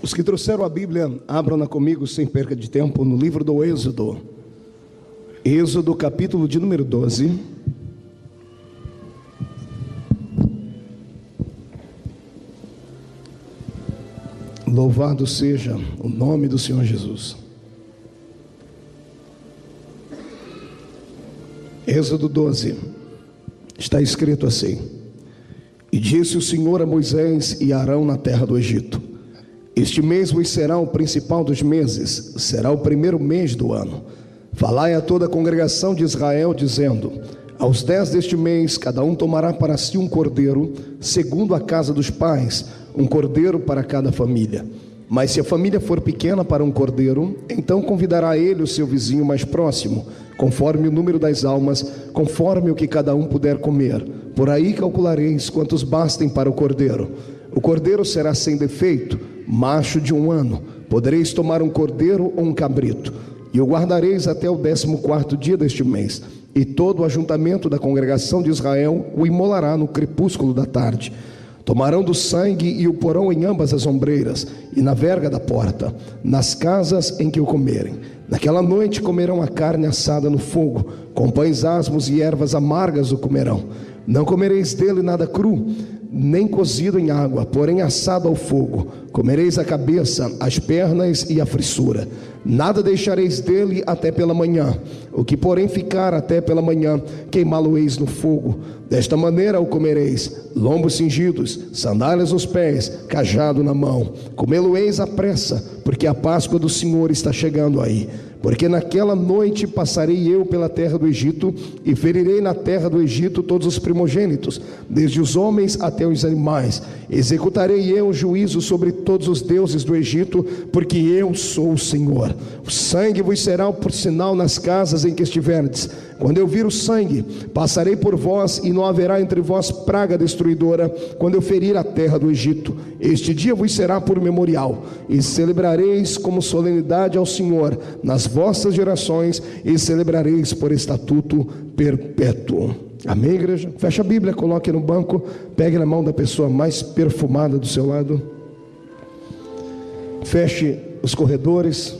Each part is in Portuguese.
Os que trouxeram a Bíblia, abram-na comigo sem perca de tempo no livro do Êxodo. Êxodo, capítulo de número 12. Louvado seja o nome do Senhor Jesus. Êxodo 12. Está escrito assim: E disse o Senhor a Moisés e a Arão na terra do Egito: Este mês vos será o principal dos meses, será o primeiro mês do ano. Falai a toda a congregação de Israel, dizendo: Aos 10 deste mês, cada um tomará para si um cordeiro, segundo a casa dos pais, um cordeiro para cada família. Mas se a família for pequena para um cordeiro, então convidará ele o seu vizinho mais próximo, conforme o número das almas, conforme o que cada um puder comer. Por aí calculareis quantos bastem para o cordeiro. O cordeiro será sem defeito, macho de 1 ano. Podereis tomar um cordeiro ou um cabrito, e o guardareis até o 14º dia deste mês. E todo o ajuntamento da congregação de Israel o imolará no crepúsculo da tarde. Tomarão do sangue e o porão em ambas as ombreiras e na verga da porta, nas casas em que o comerem. Naquela noite comerão a carne assada no fogo, com pães asmos e ervas amargas o comerão. Não comereis dele nada cru, nem cozido em água, porém assado ao fogo. Comereis a cabeça, as pernas e a frissura. Nada deixareis dele até pela manhã. O que porém ficar até pela manhã, queimá-lo-eis no fogo. Desta maneira o comereis: lombos cingidos, sandálias nos pés, cajado na mão. Comê-lo-eis à pressa, porque a Páscoa do Senhor está chegando aí. Porque naquela noite passarei eu pela terra do Egito, e ferirei na terra do Egito todos os primogênitos, desde os homens até os animais. Executarei eu juízo sobre todos os deuses do Egito, porque eu sou o Senhor. O sangue vos será por sinal nas casas em que estiverdes. Quando eu vir o sangue, passarei por vós, e não haverá entre vós praga destruidora, quando eu ferir a terra do Egito. Este dia vos será por memorial, e celebrareis como solenidade ao Senhor nas vossas gerações, e celebrareis por estatuto perpétuo. Amém, igreja? Feche a Bíblia, coloque no banco, pegue na mão da pessoa mais perfumada do seu lado. Feche os corredores.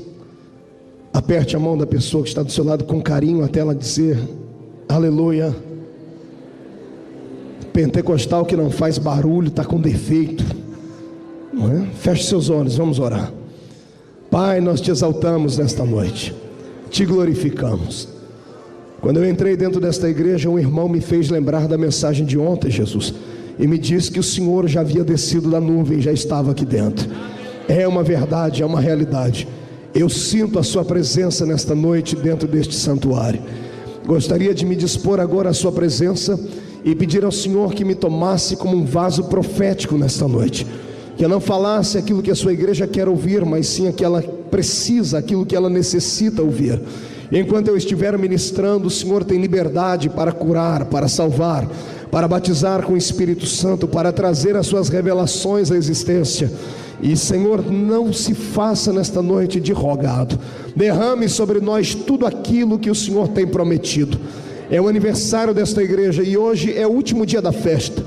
Aperte a mão da pessoa que está do seu lado com carinho até ela dizer aleluia. Pentecostal que não faz barulho está com defeito, não é? Feche seus olhos, vamos orar. Pai, nós te exaltamos nesta noite, te glorificamos. Quando eu entrei dentro desta igreja, um irmão me fez lembrar da mensagem de ontem, Jesus, e me disse que o Senhor já havia descido da nuvem, já estava aqui dentro. É uma verdade, é uma realidade. Eu sinto a sua presença nesta noite dentro deste santuário. Gostaria de me dispor agora à sua presença e pedir ao Senhor que me tomasse como um vaso profético nesta noite, que eu não falasse aquilo que a sua igreja quer ouvir, mas sim aquilo que ela precisa, aquilo que ela necessita ouvir. E enquanto eu estiver ministrando, o Senhor tem liberdade para curar, para salvar, para batizar com o Espírito Santo, para trazer as suas revelações à existência. E Senhor, não se faça nesta noite de rogado. Derrame sobre nós tudo aquilo que o Senhor tem prometido. É o aniversário desta igreja e hoje é o último dia da festa.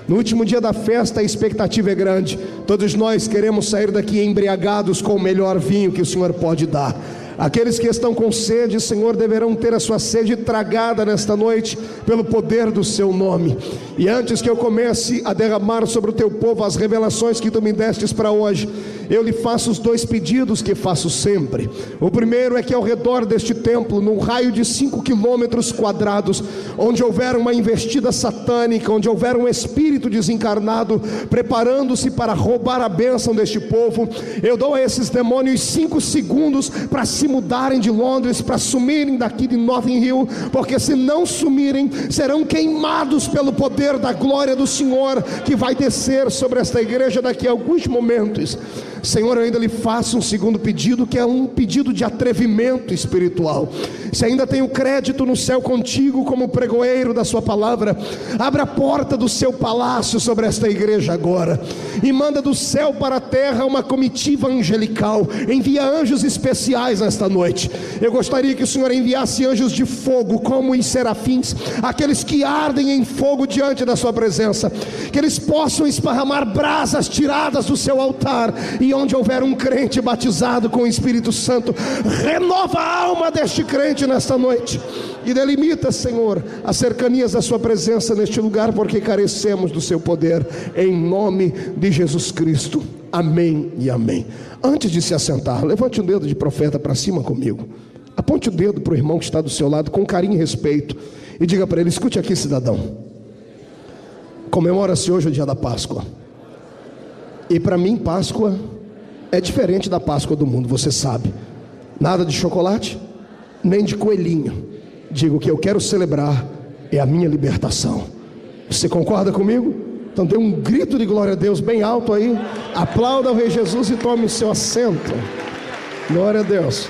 No último dia da festa a expectativa é grande. Todos nós queremos sair daqui embriagados com o melhor vinho que o Senhor pode dar. Aqueles que estão com sede, Senhor, deverão ter a sua sede tragada nesta noite pelo poder do seu nome. E antes que eu comece a derramar sobre o teu povo as revelações que tu me destes para hoje, eu lhe faço os 2 pedidos que faço sempre. O primeiro é que ao redor deste templo, num raio de 5 quilômetros quadrados, onde houver uma investida satânica, onde houver um espírito desencarnado preparando-se para roubar a bênção deste povo, eu dou a esses demônios 5 segundos para se mudarem de Londres, para sumirem daqui de Notting Hill, porque se não sumirem, serão queimados pelo poder da glória do Senhor, que vai descer sobre esta igreja daqui a alguns momentos. Senhor, eu ainda lhe faço um segundo pedido, que é um pedido de atrevimento espiritual. Se ainda tenho crédito no céu contigo como pregoeiro da sua palavra, abra a porta do seu palácio sobre esta igreja agora, e manda do céu para a terra uma comitiva angelical. Envia anjos especiais nesta noite. Eu gostaria que o Senhor enviasse anjos de fogo, como os serafins, aqueles que ardem em fogo diante da sua presença, que eles possam esparramar brasas tiradas do seu altar, e onde houver um crente batizado com o Espírito Santo, renova a alma deste crente nesta noite, e delimita, Senhor, as cercanias da sua presença neste lugar, porque carecemos do seu poder, em nome de Jesus Cristo, amém e amém. Antes de se assentar, levante o dedo de profeta para cima comigo, aponte o dedo para o irmão que está do seu lado com carinho e respeito, e diga para ele: escute aqui, cidadão, comemora-se hoje o dia da Páscoa, e para mim Páscoa é diferente da Páscoa do mundo, você sabe. Nada de chocolate, nem de coelhinho. Digo que eu quero celebrar é a minha libertação. Você concorda comigo? Então dê um grito de glória a Deus bem alto aí, aplauda o Rei Jesus e tome o seu assento. Glória a Deus.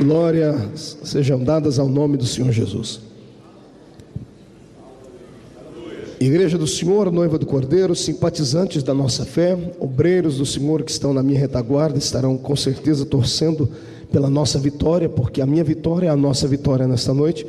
Glórias sejam dadas ao nome do Senhor Jesus. Igreja do Senhor, noiva do Cordeiro, simpatizantes da nossa fé, obreiros do Senhor que estão na minha retaguarda, estarão com certeza torcendo pela nossa vitória, porque a minha vitória é a nossa vitória nesta noite.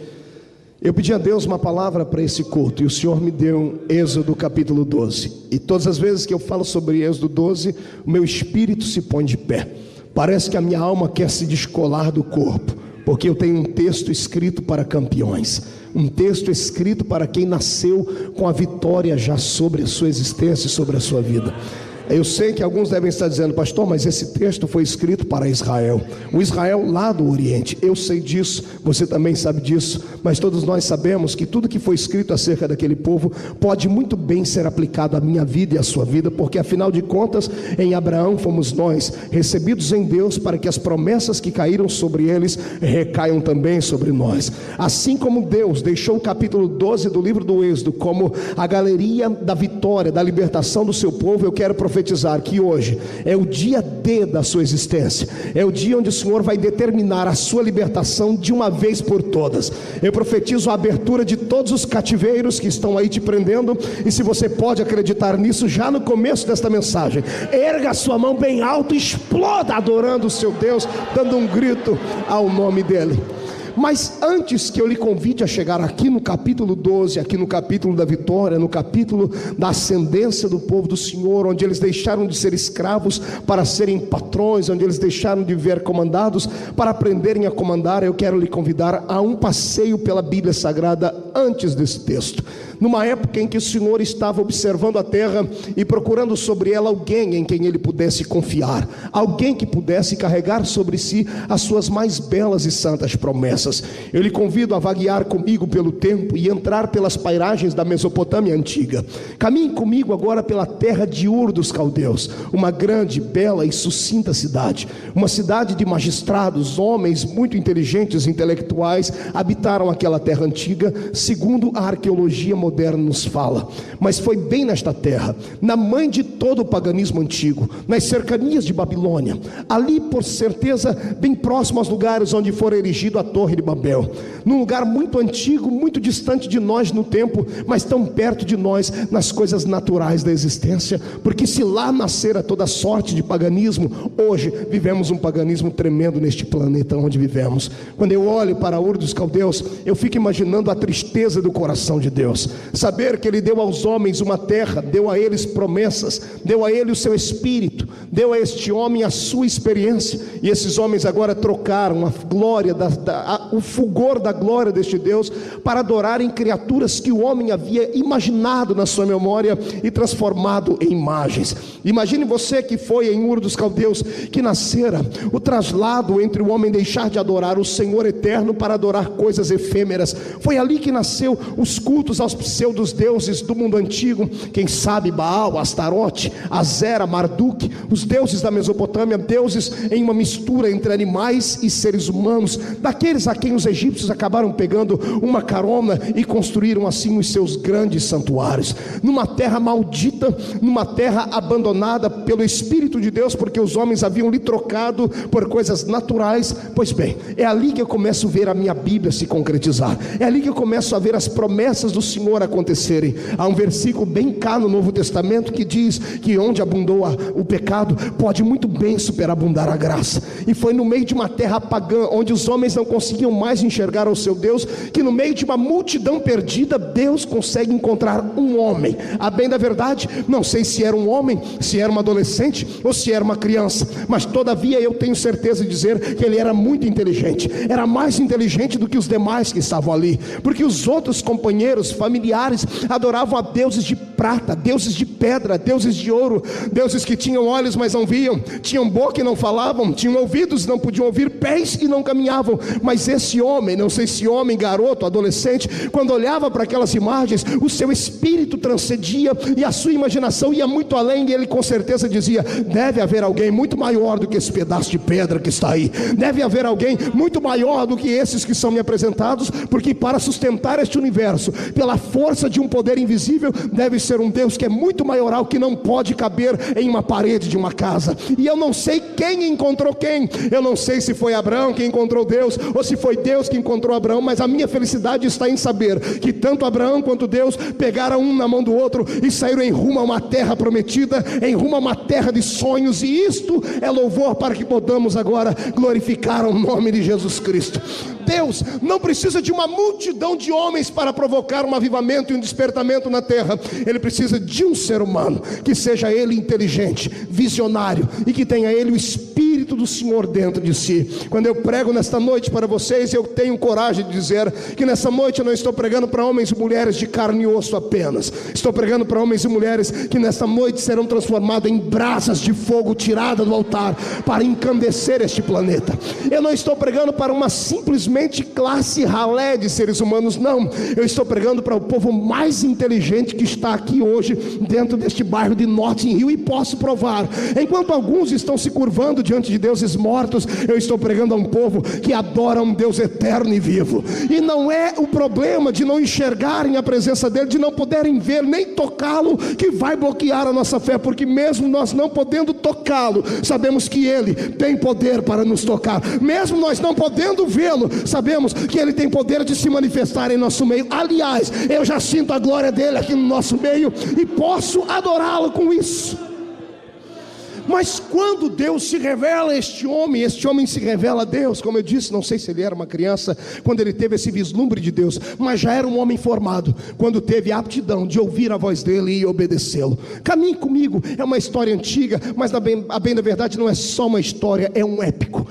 Eu pedi a Deus uma palavra para esse culto, e o Senhor me deu Êxodo capítulo 12, e todas as vezes que eu falo sobre Êxodo 12, o meu espírito se põe de pé. Parece que a minha alma quer se descolar do corpo, porque eu tenho um texto escrito para campeões, um texto escrito para quem nasceu com a vitória já sobre a sua existência e sobre a sua vida. Eu sei que alguns devem estar dizendo: pastor, mas esse texto foi escrito para Israel, o Israel lá do Oriente. Eu sei disso, você também sabe disso, mas todos nós sabemos que tudo que foi escrito acerca daquele povo pode muito bem ser aplicado à minha vida e à sua vida, porque afinal de contas, em Abraão fomos nós recebidos em Deus para que as promessas que caíram sobre eles recaiam também sobre nós. Assim como Deus deixou o capítulo 12 do livro do Êxodo como a galeria da vitória, da libertação do seu povo, eu quero profetizar que hoje é o dia D da sua existência, é o dia onde o Senhor vai determinar a sua libertação de uma vez por todas. Eu profetizo a abertura de todos os cativeiros que estão aí te prendendo, e se você pode acreditar nisso, já no começo desta mensagem, erga a sua mão bem alto e exploda adorando o seu Deus, dando um grito ao nome dele. Mas antes que eu lhe convide a chegar aqui no capítulo 12, aqui no capítulo da vitória, no capítulo da ascendência do povo do Senhor, onde eles deixaram de ser escravos para serem patrões, onde eles deixaram de viver comandados para aprenderem a comandar, eu quero lhe convidar a um passeio pela Bíblia Sagrada antes desse texto. Numa época em que o Senhor estava observando a terra e procurando sobre ela alguém em quem ele pudesse confiar, alguém que pudesse carregar sobre si as suas mais belas e santas promessas. Eu lhe convido a vaguear comigo pelo tempo e entrar pelas pairagens da Mesopotâmia antiga. Caminhe comigo agora pela terra de Ur dos Caldeus, uma grande, bela e sucinta cidade, uma cidade de magistrados, homens muito inteligentes e intelectuais habitaram aquela terra antiga, segundo a arqueologia moderna nos fala. Mas foi bem nesta terra, na mãe de todo o paganismo antigo, nas cercanias de Babilônia, ali por certeza bem próximo aos lugares onde foi erigida a Torre de Babel, num lugar muito antigo, muito distante de nós no tempo, mas tão perto de nós nas coisas naturais da existência, porque se lá nascera toda sorte de paganismo, hoje vivemos um paganismo tremendo neste planeta onde vivemos. Quando eu olho para Ur dos Caldeus, eu fico imaginando a tristeza do coração de Deus, saber que ele deu aos homens uma terra, deu a eles promessas, deu a ele o seu espírito, deu a este homem a sua experiência, e esses homens agora trocaram a glória, o fulgor da glória deste Deus, para adorarem criaturas que o homem havia imaginado na sua memória e transformado em imagens. Imagine você que foi em Ur dos Caldeus que nascera o traslado entre o homem deixar de adorar o Senhor eterno para adorar coisas efêmeras. Foi ali que nasceu os cultos aos pseudos deuses do mundo antigo, quem sabe Baal, Astarote, Azera, Marduk, os deuses da Mesopotâmia, deuses em uma mistura entre animais e seres humanos, daqueles a quem os egípcios acabaram pegando uma carona e construíram assim os seus grandes santuários, numa terra maldita, numa terra abandonada pelo Espírito de Deus, porque os homens haviam lhe trocado por coisas naturais. Pois bem, é ali que eu começo a ver a minha Bíblia se concretizar, é ali que eu começo a ver as promessas do Senhor acontecerem. Há um versículo bem cá no Novo Testamento que diz que onde abundou o pecado, pode muito bem superabundar a graça. E foi no meio de uma terra pagã, onde os homens não conseguiam mais enxergar o seu Deus, que no meio de uma multidão perdida, Deus consegue encontrar um homem. A bem da verdade, não sei se era um homem, se era uma adolescente ou se era uma criança, mas todavia eu tenho certeza de dizer que ele era muito inteligente, era mais inteligente do que os demais que estavam ali, porque os outros companheiros, familiares, adoravam a deuses de prata, deuses de pedra, deuses de ouro, deuses que tinham olhos mas não viam, tinham boca e não falavam, tinham ouvidos e não podiam ouvir, pés e não caminhavam. Mas esse homem, não sei se homem, garoto, adolescente, quando olhava para aquelas imagens, o seu espírito transcendia e a sua imaginação ia muito além, e ele com certeza dizia: deve haver alguém muito maior do que esse pedaço de pedra que está aí, deve haver alguém muito maior do que esses que são me apresentados, porque para sustentar este universo, pela força de um poder invisível, deve ser um Deus que é muito maioral, que não pode caber em uma parede de uma casa. E eu não sei quem encontrou quem, eu não sei se foi Abraão que encontrou Deus, ou se foi Deus que encontrou Abraão, mas a minha felicidade está em saber que tanto Abraão quanto Deus pegaram um na mão do outro e saíram em rumo a uma terra prometida, em rumo a uma terra de sonhos, e isto é louvor para que podamos agora glorificar o nome de Jesus Cristo. Deus não precisa de uma multidão de homens para provocar um avivamento e um despertamento na terra. Ele precisa de um ser humano, que seja ele inteligente, visionário, e que tenha ele o Espírito do Senhor dentro de si. Quando eu prego nesta noite para vocês, eu tenho coragem de dizer que nessa noite eu não estou pregando para homens e mulheres de carne e osso apenas, estou pregando para homens e mulheres que nesta noite serão transformados em brasas de fogo tiradas do altar para encandecer este planeta. Eu não estou pregando para uma simplesmente classe ralé de seres humanos, não, eu estou pregando para o povo mais inteligente que está aqui hoje dentro deste bairro de Notting Hill, e posso provar, enquanto alguns estão se curvando diante de deuses mortos, eu estou pregando a um povo que adora um Deus eterno e vivo. E não é o problema de não enxergarem a presença dele, de não poderem ver nem tocá-lo, que vai bloquear a nossa fé, porque mesmo nós não podendo tocá-lo, sabemos que ele tem poder para nos tocar. Mesmo nós não podendo vê-lo, sabemos que ele tem poder de se manifestar em nosso meio. Aliás, eu já sinto a glória dele aqui no nosso meio e posso adorá-lo com isso. Mas quando Deus se revela a este homem se revela a Deus, como eu disse, não sei se ele era uma criança quando ele teve esse vislumbre de Deus, mas já era um homem formado, quando teve a aptidão de ouvir a voz dele e obedecê-lo. Caminhe comigo, é uma história antiga, mas a bem da verdade não é só uma história, é um épico,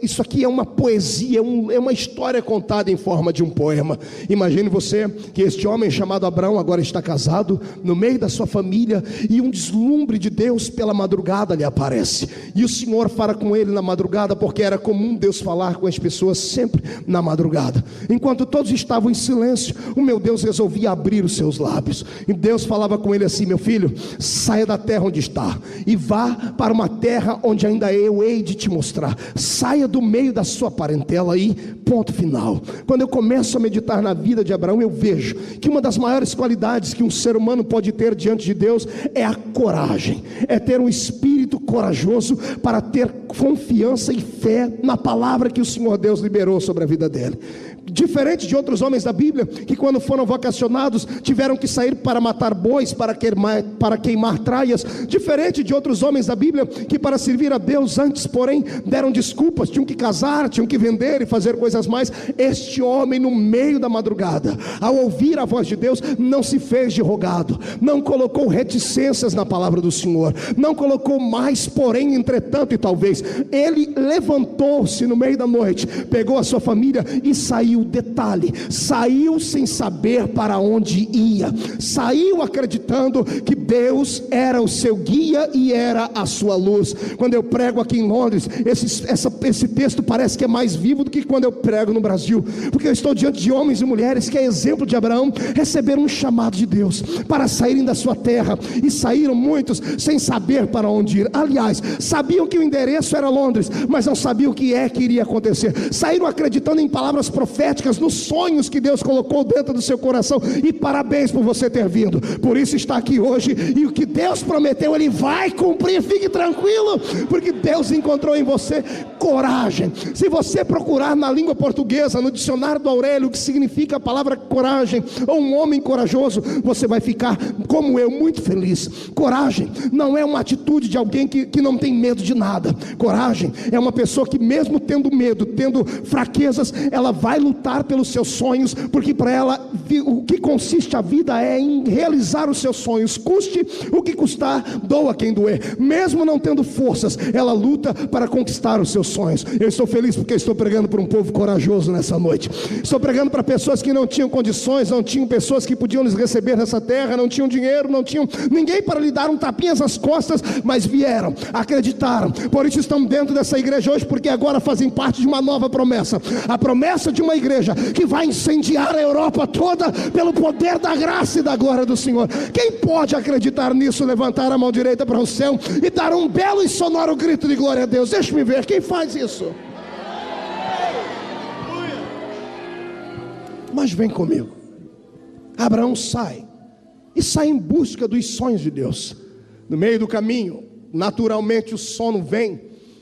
isso aqui é uma poesia, é uma história contada em forma de um poema. Imagine você que este homem chamado Abraão agora está casado, no meio da sua família, e um deslumbre de Deus pela madrugada lhe aparece, e o Senhor fala com ele na madrugada, porque era comum Deus falar com as pessoas sempre na madrugada. Enquanto todos estavam em silêncio, o meu Deus resolvia abrir os seus lábios, e Deus falava com ele assim: meu filho, saia da terra onde está, e vá para uma terra onde ainda eu hei de te mostrar. Saia do meio da sua parentela aí, ponto final. Quando eu começo a meditar na vida de Abraão, eu vejo que uma das maiores qualidades que um ser humano pode ter diante de Deus é a coragem, é ter um espírito corajoso para ter confiança e fé na palavra que o Senhor Deus liberou sobre a vida dele. Diferente de outros homens da Bíblia, que quando foram vocacionados, tiveram que sair para matar bois, para queimar traias. Diferente de outros homens da Bíblia, que para servir a Deus antes, porém, deram desculpas, tinham que casar, tinham que vender e fazer coisas mais. Este homem, no meio da madrugada, ao ouvir a voz de Deus, não se fez de rogado, não colocou reticências na palavra do Senhor, não colocou mais, porém, entretanto e talvez. Ele levantou-se no meio da noite, pegou a sua família e saiu. Detalhe, saiu sem saber para onde ia, saiu acreditando que Deus era o seu guia e era a sua luz. Quando eu prego aqui em Londres, esse texto parece que é mais vivo do que quando eu prego no Brasil, porque eu estou diante de homens e mulheres que é exemplo de Abraão, receberam um chamado de Deus para saírem da sua terra, e saíram muitos sem saber para onde ir. Aliás, sabiam que o endereço era Londres, mas não sabiam o que iria acontecer. Saíram acreditando em palavras proféticas, nos sonhos que Deus colocou dentro do seu coração, e parabéns por você ter vindo. Por isso está aqui hoje, e o que Deus prometeu Ele vai cumprir. Fique tranquilo, porque Deus encontrou em você coragem. Se você procurar na língua portuguesa, no dicionário do Aurélio, o que significa a palavra coragem, ou um homem corajoso, você vai ficar como eu, muito feliz. Coragem não é uma atitude de alguém que não tem medo de nada. Coragem é uma pessoa que, mesmo tendo medo, tendo fraquezas, ela vai lutar pelos seus sonhos, porque para ela o que consiste a vida é em realizar os seus sonhos, custe o que custar, doa quem doer. Mesmo não tendo forças, ela luta para conquistar os seus sonhos. Eu estou feliz porque estou pregando para um povo corajoso nessa noite. Estou pregando para pessoas que não tinham condições, não tinham pessoas que podiam lhes receber nessa terra, não tinham dinheiro, não tinham ninguém para lhe dar um tapinha nas costas, mas vieram, acreditaram. Por isso estão dentro dessa igreja hoje, porque agora fazem parte de uma nova promessa, a promessa de uma igreja que vai incendiar a Europa toda pelo poder da graça e da glória do Senhor. Quem pode acreditar nisso? Levantar a mão direita para o céu e dar um belo e sonoro grito de glória a Deus. Deixa-me ver, quem faz isso? Mas vem comigo. Abraão sai, e sai em busca dos sonhos de Deus. No meio do caminho, naturalmente o sono vem,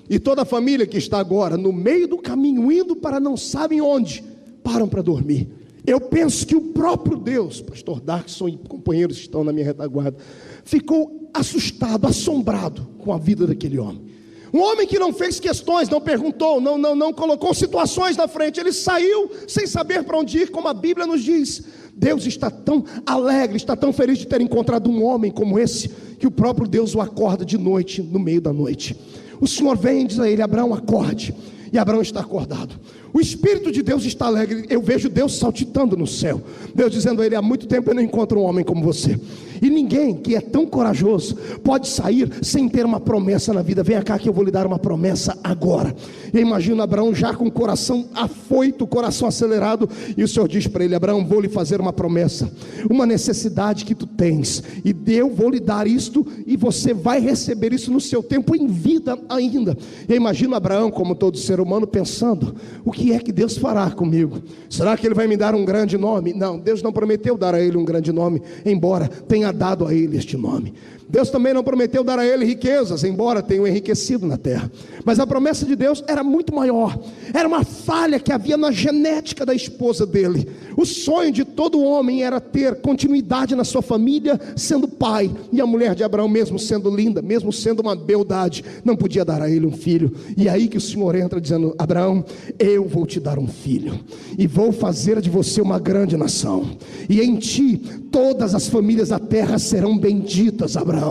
e toda a família que está agora no meio do caminho, indo para não sabem onde, param para dormir. Eu penso que o próprio Deus, pastor Darkson e companheiros que estão na minha retaguarda, ficou assustado, assombrado com a vida daquele homem. Um homem que não fez questões, não perguntou, não colocou situações na frente. Ele saiu sem saber para onde ir, como a Bíblia nos diz. Deus está tão alegre, está tão feliz de ter encontrado um homem como esse, que o próprio Deus o acorda de noite, no meio da noite. O Senhor vem e diz a ele: Abraão, acorde. E Abraão está acordado. O Espírito de Deus está alegre. Eu vejo Deus saltitando no céu. Deus dizendo a ele: há muito tempo eu não encontro um homem como você. E ninguém que é tão corajoso pode sair sem ter uma promessa na vida. Venha cá que eu vou lhe dar uma promessa agora. Eu imagino Abraão já com o coração afoito, o coração acelerado, e o Senhor diz para ele: Abraão, vou lhe fazer uma promessa, uma necessidade que tu tens, e eu vou lhe dar isto, e você vai receber isso no seu tempo, em vida ainda. Eu imagino Abraão, como todo ser humano, pensando: o que é que Deus fará comigo? Será que Ele vai me dar um grande nome? Não, Deus não prometeu dar a ele um grande nome, embora tenha dado a ele este nome. Deus também não prometeu dar a ele riquezas, embora tenha enriquecido na terra. Mas a promessa de Deus era muito maior. Era uma falha que havia na genética da esposa dele. O sonho de todo homem era ter continuidade na sua família, sendo pai. E a mulher de Abraão, mesmo sendo linda, mesmo sendo uma beldade, não podia dar a ele um filho. E aí que o Senhor entra dizendo: Abraão, eu vou te dar um filho, e vou fazer de você uma grande nação, e em ti todas as famílias da terra serão benditas, Abraão.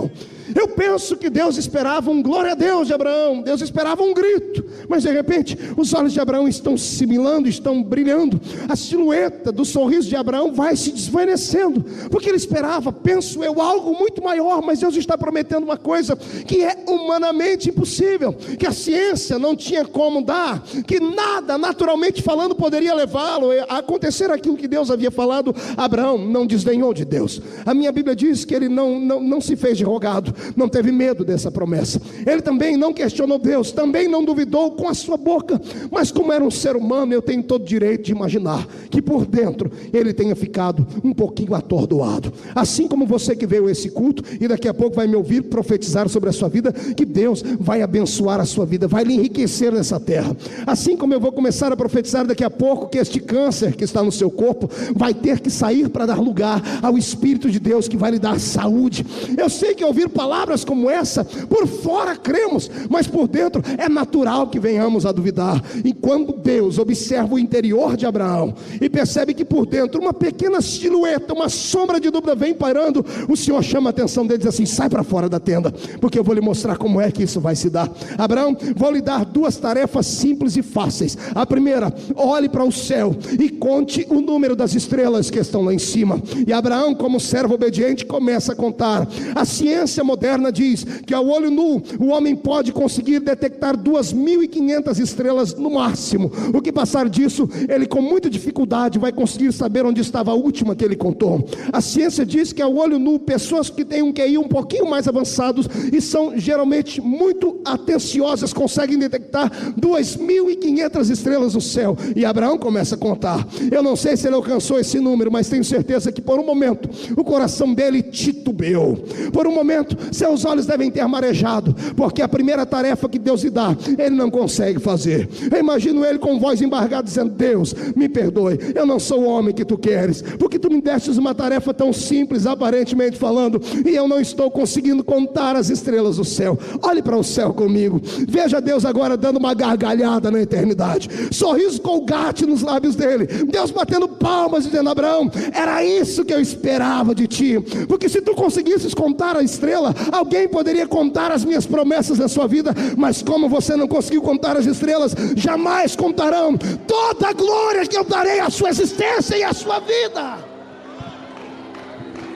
Eu penso que Deus esperava um glória a Deus de Abraão. Deus esperava um grito. Mas de repente os olhos de Abraão estão se similando, estão brilhando. A silhueta do sorriso de Abraão vai se desvanecendo, porque ele esperava, penso eu, algo muito maior. Mas Deus está prometendo uma coisa que é humanamente impossível, que a ciência não tinha como dar, que nada, naturalmente falando, poderia levá-lo a acontecer aquilo que Deus havia falado. Abraão não desdenhou de Deus. A minha Bíblia diz que ele não se fez de rogado, não teve medo dessa promessa. Ele também não questionou Deus, também não duvidou com a sua boca. Mas como era um ser humano, eu tenho todo o direito de imaginar que por dentro ele tenha ficado um pouquinho atordoado. Assim como você que veio a esse culto e daqui a pouco vai me ouvir profetizar sobre a sua vida, que Deus vai abençoar a sua vida, vai lhe enriquecer nessa terra. Assim como eu vou começar a profetizar daqui a pouco que este câncer que está no seu corpo vai ter que sair para dar lugar ao Espírito de Deus, que vai lhe dar saúde. Eu sei que ouvir palavras palavras como essa, por fora cremos, mas por dentro é natural que venhamos a duvidar. E quando Deus observa o interior de Abraão e percebe que por dentro uma pequena silhueta, uma sombra de dúvida vem pairando, o Senhor chama a atenção dele e diz assim: sai para fora da tenda, porque eu vou lhe mostrar como é que isso vai se dar. Abraão, vou lhe dar duas tarefas simples e fáceis. A primeira, olhe para o céu e conte o número das estrelas que estão lá em cima. E Abraão, como servo obediente, começa a contar. A ciência moderna diz que ao olho nu o homem pode conseguir detectar 2.500 estrelas no máximo. O que passar disso, ele com muita dificuldade vai conseguir saber onde estava a última que ele contou. A ciência diz que ao olho nu, pessoas que têm um QI um pouquinho mais avançados e são geralmente muito atenciosas conseguem detectar 2.500 estrelas no céu. E Abraão começa a contar. Eu não sei se ele alcançou esse número, mas tenho certeza que por um momento o coração dele titubeou. Por um momento seus olhos devem ter marejado, porque a primeira tarefa que Deus lhe dá, ele não consegue fazer. Eu imagino ele com voz embargada dizendo: Deus, me perdoe, eu não sou o homem que tu queres, porque tu me destes uma tarefa tão simples, aparentemente falando, e eu não estou conseguindo contar as estrelas do céu. Olhe para o céu comigo, veja Deus agora dando uma gargalhada na eternidade, sorriso colgate nos lábios dele, Deus batendo palmas dizendo: Abraão, era isso que eu esperava de ti, porque se tu conseguisses contar a estrela, alguém poderia contar as minhas promessas na sua vida, mas como você não conseguiu contar as estrelas, jamais contarão toda a glória que eu darei à sua existência e à sua vida.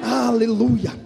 Aleluia.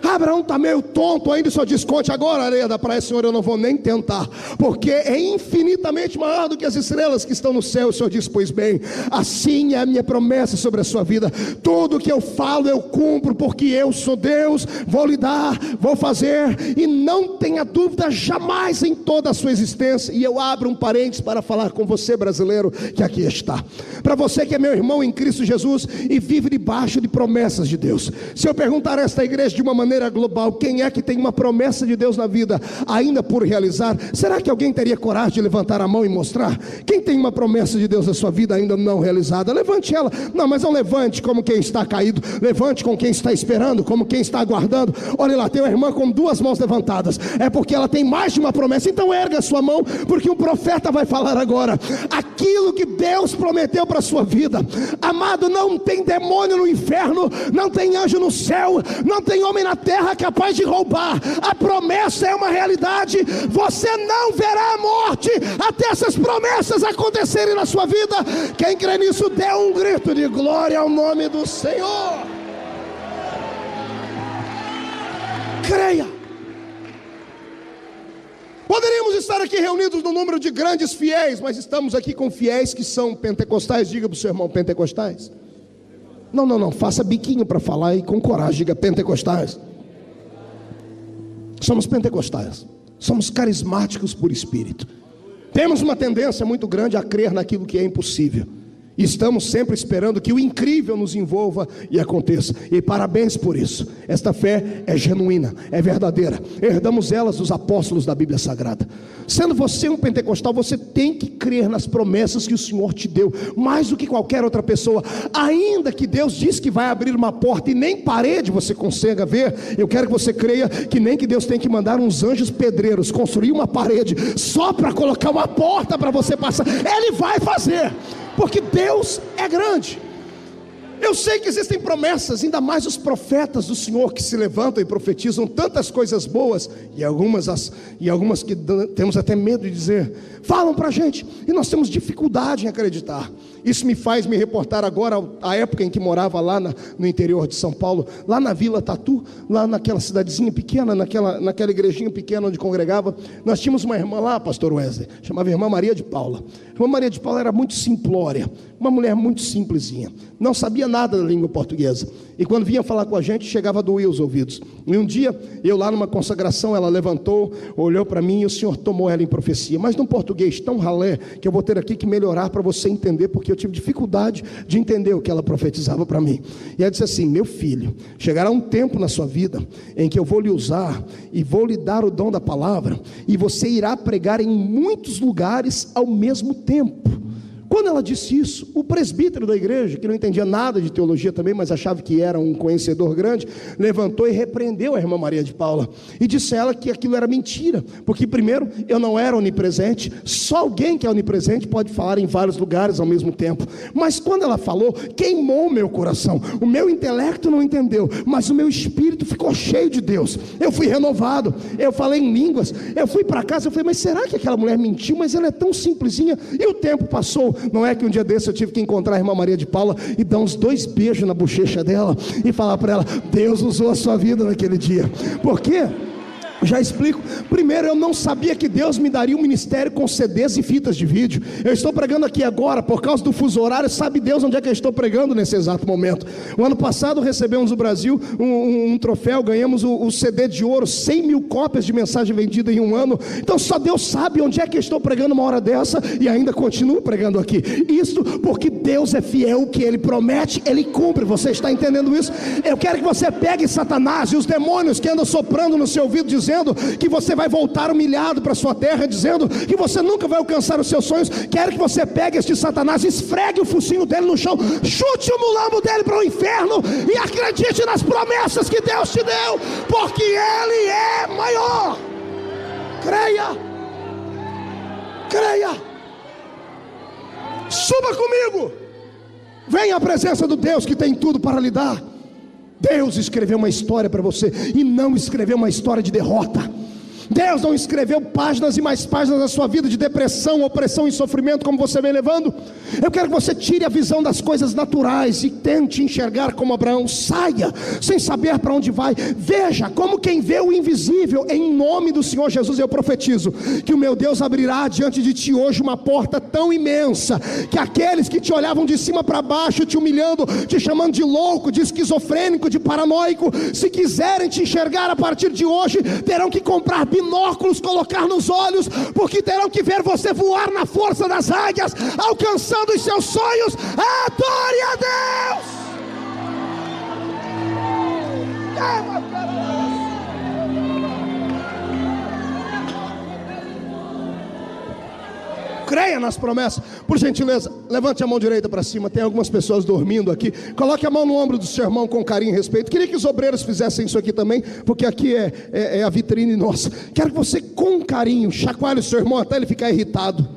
Abraão está meio tonto ainda, só diz: conte agora a areia da praia. Senhor, eu não vou nem tentar, porque é infinitamente maior do que as estrelas que estão no céu. O Senhor diz: pois bem, assim é a minha promessa sobre a sua vida. Tudo que eu falo eu cumpro, porque eu sou Deus. Vou lhe dar, vou fazer, e não tenha dúvida jamais em toda a sua existência. E eu abro um parênteses para falar com você, brasileiro, que aqui está. Para você que é meu irmão em Cristo Jesus e vive debaixo de promessas de Deus, se eu perguntar a esta igreja de uma maneira global, quem é que tem uma promessa de Deus na vida ainda por realizar, será que alguém teria coragem de levantar a mão e mostrar? Quem tem uma promessa de Deus na sua vida ainda não realizada? Levante ela. Não, mas não levante como quem está caído, levante com quem está esperando, como quem está aguardando. Olha lá, tem uma irmã com duas mãos levantadas, é porque ela tem mais de uma promessa. Então erga a sua mão, porque um profeta vai falar agora aquilo que Deus prometeu para a sua vida. Amado, não tem demônio no inferno, não tem anjo no céu, não tem homem na terra capaz de roubar. A promessa é uma realidade. Você não verá a morte até essas promessas acontecerem na sua vida. Quem crê nisso, dê um grito de glória ao nome do Senhor. Creia. Poderíamos estar aqui reunidos no número de grandes fiéis, mas estamos aqui com fiéis que são pentecostais. Diga para o seu irmão: pentecostais. Não, faça biquinho para falar e com coragem, diga: pentecostais. Somos pentecostais, somos carismáticos por espírito. Temos uma tendência muito grande a crer naquilo que é impossível. E estamos sempre esperando que o incrível nos envolva e aconteça. E parabéns por isso. Esta fé é genuína, é verdadeira. Herdamos elas dos apóstolos da Bíblia Sagrada. Sendo você um pentecostal, você tem que crer nas promessas que o Senhor te deu, mais do que qualquer outra pessoa. Ainda que Deus diz que vai abrir uma porta e nem parede você consiga ver, eu quero que você creia que nem que Deus tem que mandar uns anjos pedreiros construir uma parede só para colocar uma porta para você passar. Ele vai fazer, porque Deus é grande. Eu sei que existem promessas, ainda mais os profetas do Senhor que se levantam e profetizam tantas coisas boas, e algumas que temos até medo de dizer, falam para a gente, e nós temos dificuldade em acreditar. Isso me faz me reportar agora à época em que morava lá no interior de São Paulo, lá na Vila Tatu, lá naquela cidadezinha pequena, naquela igrejinha pequena onde congregava. Nós tínhamos uma irmã lá, pastor Wesley, chamava Irmã Maria de Paula. Irmã Maria de Paula era muito simplória, uma mulher muito simplesinha, não sabia nada da língua portuguesa, e quando vinha falar com a gente, chegava a doer os ouvidos. E um dia, eu lá numa consagração, ela levantou, olhou para mim, e o Senhor tomou ela em profecia, mas num português tão ralé, que eu vou ter aqui que melhorar para você entender, porque eu tive dificuldade de entender o que ela profetizava para mim. E ela disse assim: meu filho, chegará um tempo na sua vida, em que eu vou lhe usar, e vou lhe dar o dom da palavra, e você irá pregar em muitos lugares ao mesmo tempo. Quando ela disse isso, o presbítero da igreja, que não entendia nada de teologia também, mas achava que era um conhecedor grande, levantou e repreendeu a irmã Maria de Paula e disse a ela que aquilo era mentira, porque primeiro, eu não era onipresente, só alguém que é onipresente pode falar em vários lugares ao mesmo tempo. Mas quando ela falou, queimou o meu coração. O meu intelecto não entendeu, mas o meu espírito ficou cheio de Deus. Eu fui renovado, eu falei em línguas, eu fui para casa, eu falei, mas será que aquela mulher mentiu? Mas ela é tão simplesinha. E o tempo passou. Não é que um dia desse eu tive que encontrar a irmã Maria de Paula e dar uns 2 beijos na bochecha dela e falar para ela, Deus usou a sua vida naquele dia. Por quê? Já explico. Primeiro, eu não sabia que Deus me daria um ministério com CDs e fitas de vídeo. Eu estou pregando aqui agora, por causa do fuso horário. Sabe Deus onde é que eu estou pregando nesse exato momento? O ano passado recebemos no Brasil um troféu, ganhamos o CD de ouro, 100 mil cópias de mensagem vendida em um ano. Então só Deus sabe onde é que eu estou pregando uma hora dessa e ainda continuo pregando aqui. Isso porque Deus é fiel, o que Ele promete, Ele cumpre. Você está entendendo isso? Eu quero que você pegue Satanás e os demônios que andam soprando no seu ouvido, dizendo que você vai voltar humilhado para a sua terra, dizendo que você nunca vai alcançar os seus sonhos. Quero que você pegue este Satanás, esfregue o focinho dele no chão, chute o mulambo dele para o inferno e acredite nas promessas que Deus te deu, porque Ele é maior. Creia, creia, suba comigo, venha à presença do Deus que tem tudo para lhe dar. Deus escreveu uma história para você e não escreveu uma história de derrota. Deus não escreveu páginas e mais páginas da sua vida de depressão, opressão e sofrimento como você vem levando. Eu quero que você tire a visão das coisas naturais e tente enxergar como Abraão. Saia sem saber para onde vai. Veja como quem vê o invisível. Em nome do Senhor Jesus eu profetizo que o meu Deus abrirá diante de ti hoje uma porta tão imensa que aqueles que te olhavam de cima para baixo, te humilhando, te chamando de louco, de esquizofrênico, de paranoico, se quiserem te enxergar a partir de hoje, terão que comprar binóculos, colocar nos olhos, porque terão que ver você voar na força das águias, alcançando os seus sonhos. Adore a Deus. Creia nas promessas. Por gentileza, levante a mão direita para cima. Tem algumas pessoas dormindo aqui. Coloque a mão no ombro do seu irmão com carinho e respeito. Queria que os obreiros fizessem isso aqui também, porque aqui é a vitrine nossa. Quero que você, com carinho, chacoalhe o seu irmão até ele ficar irritado.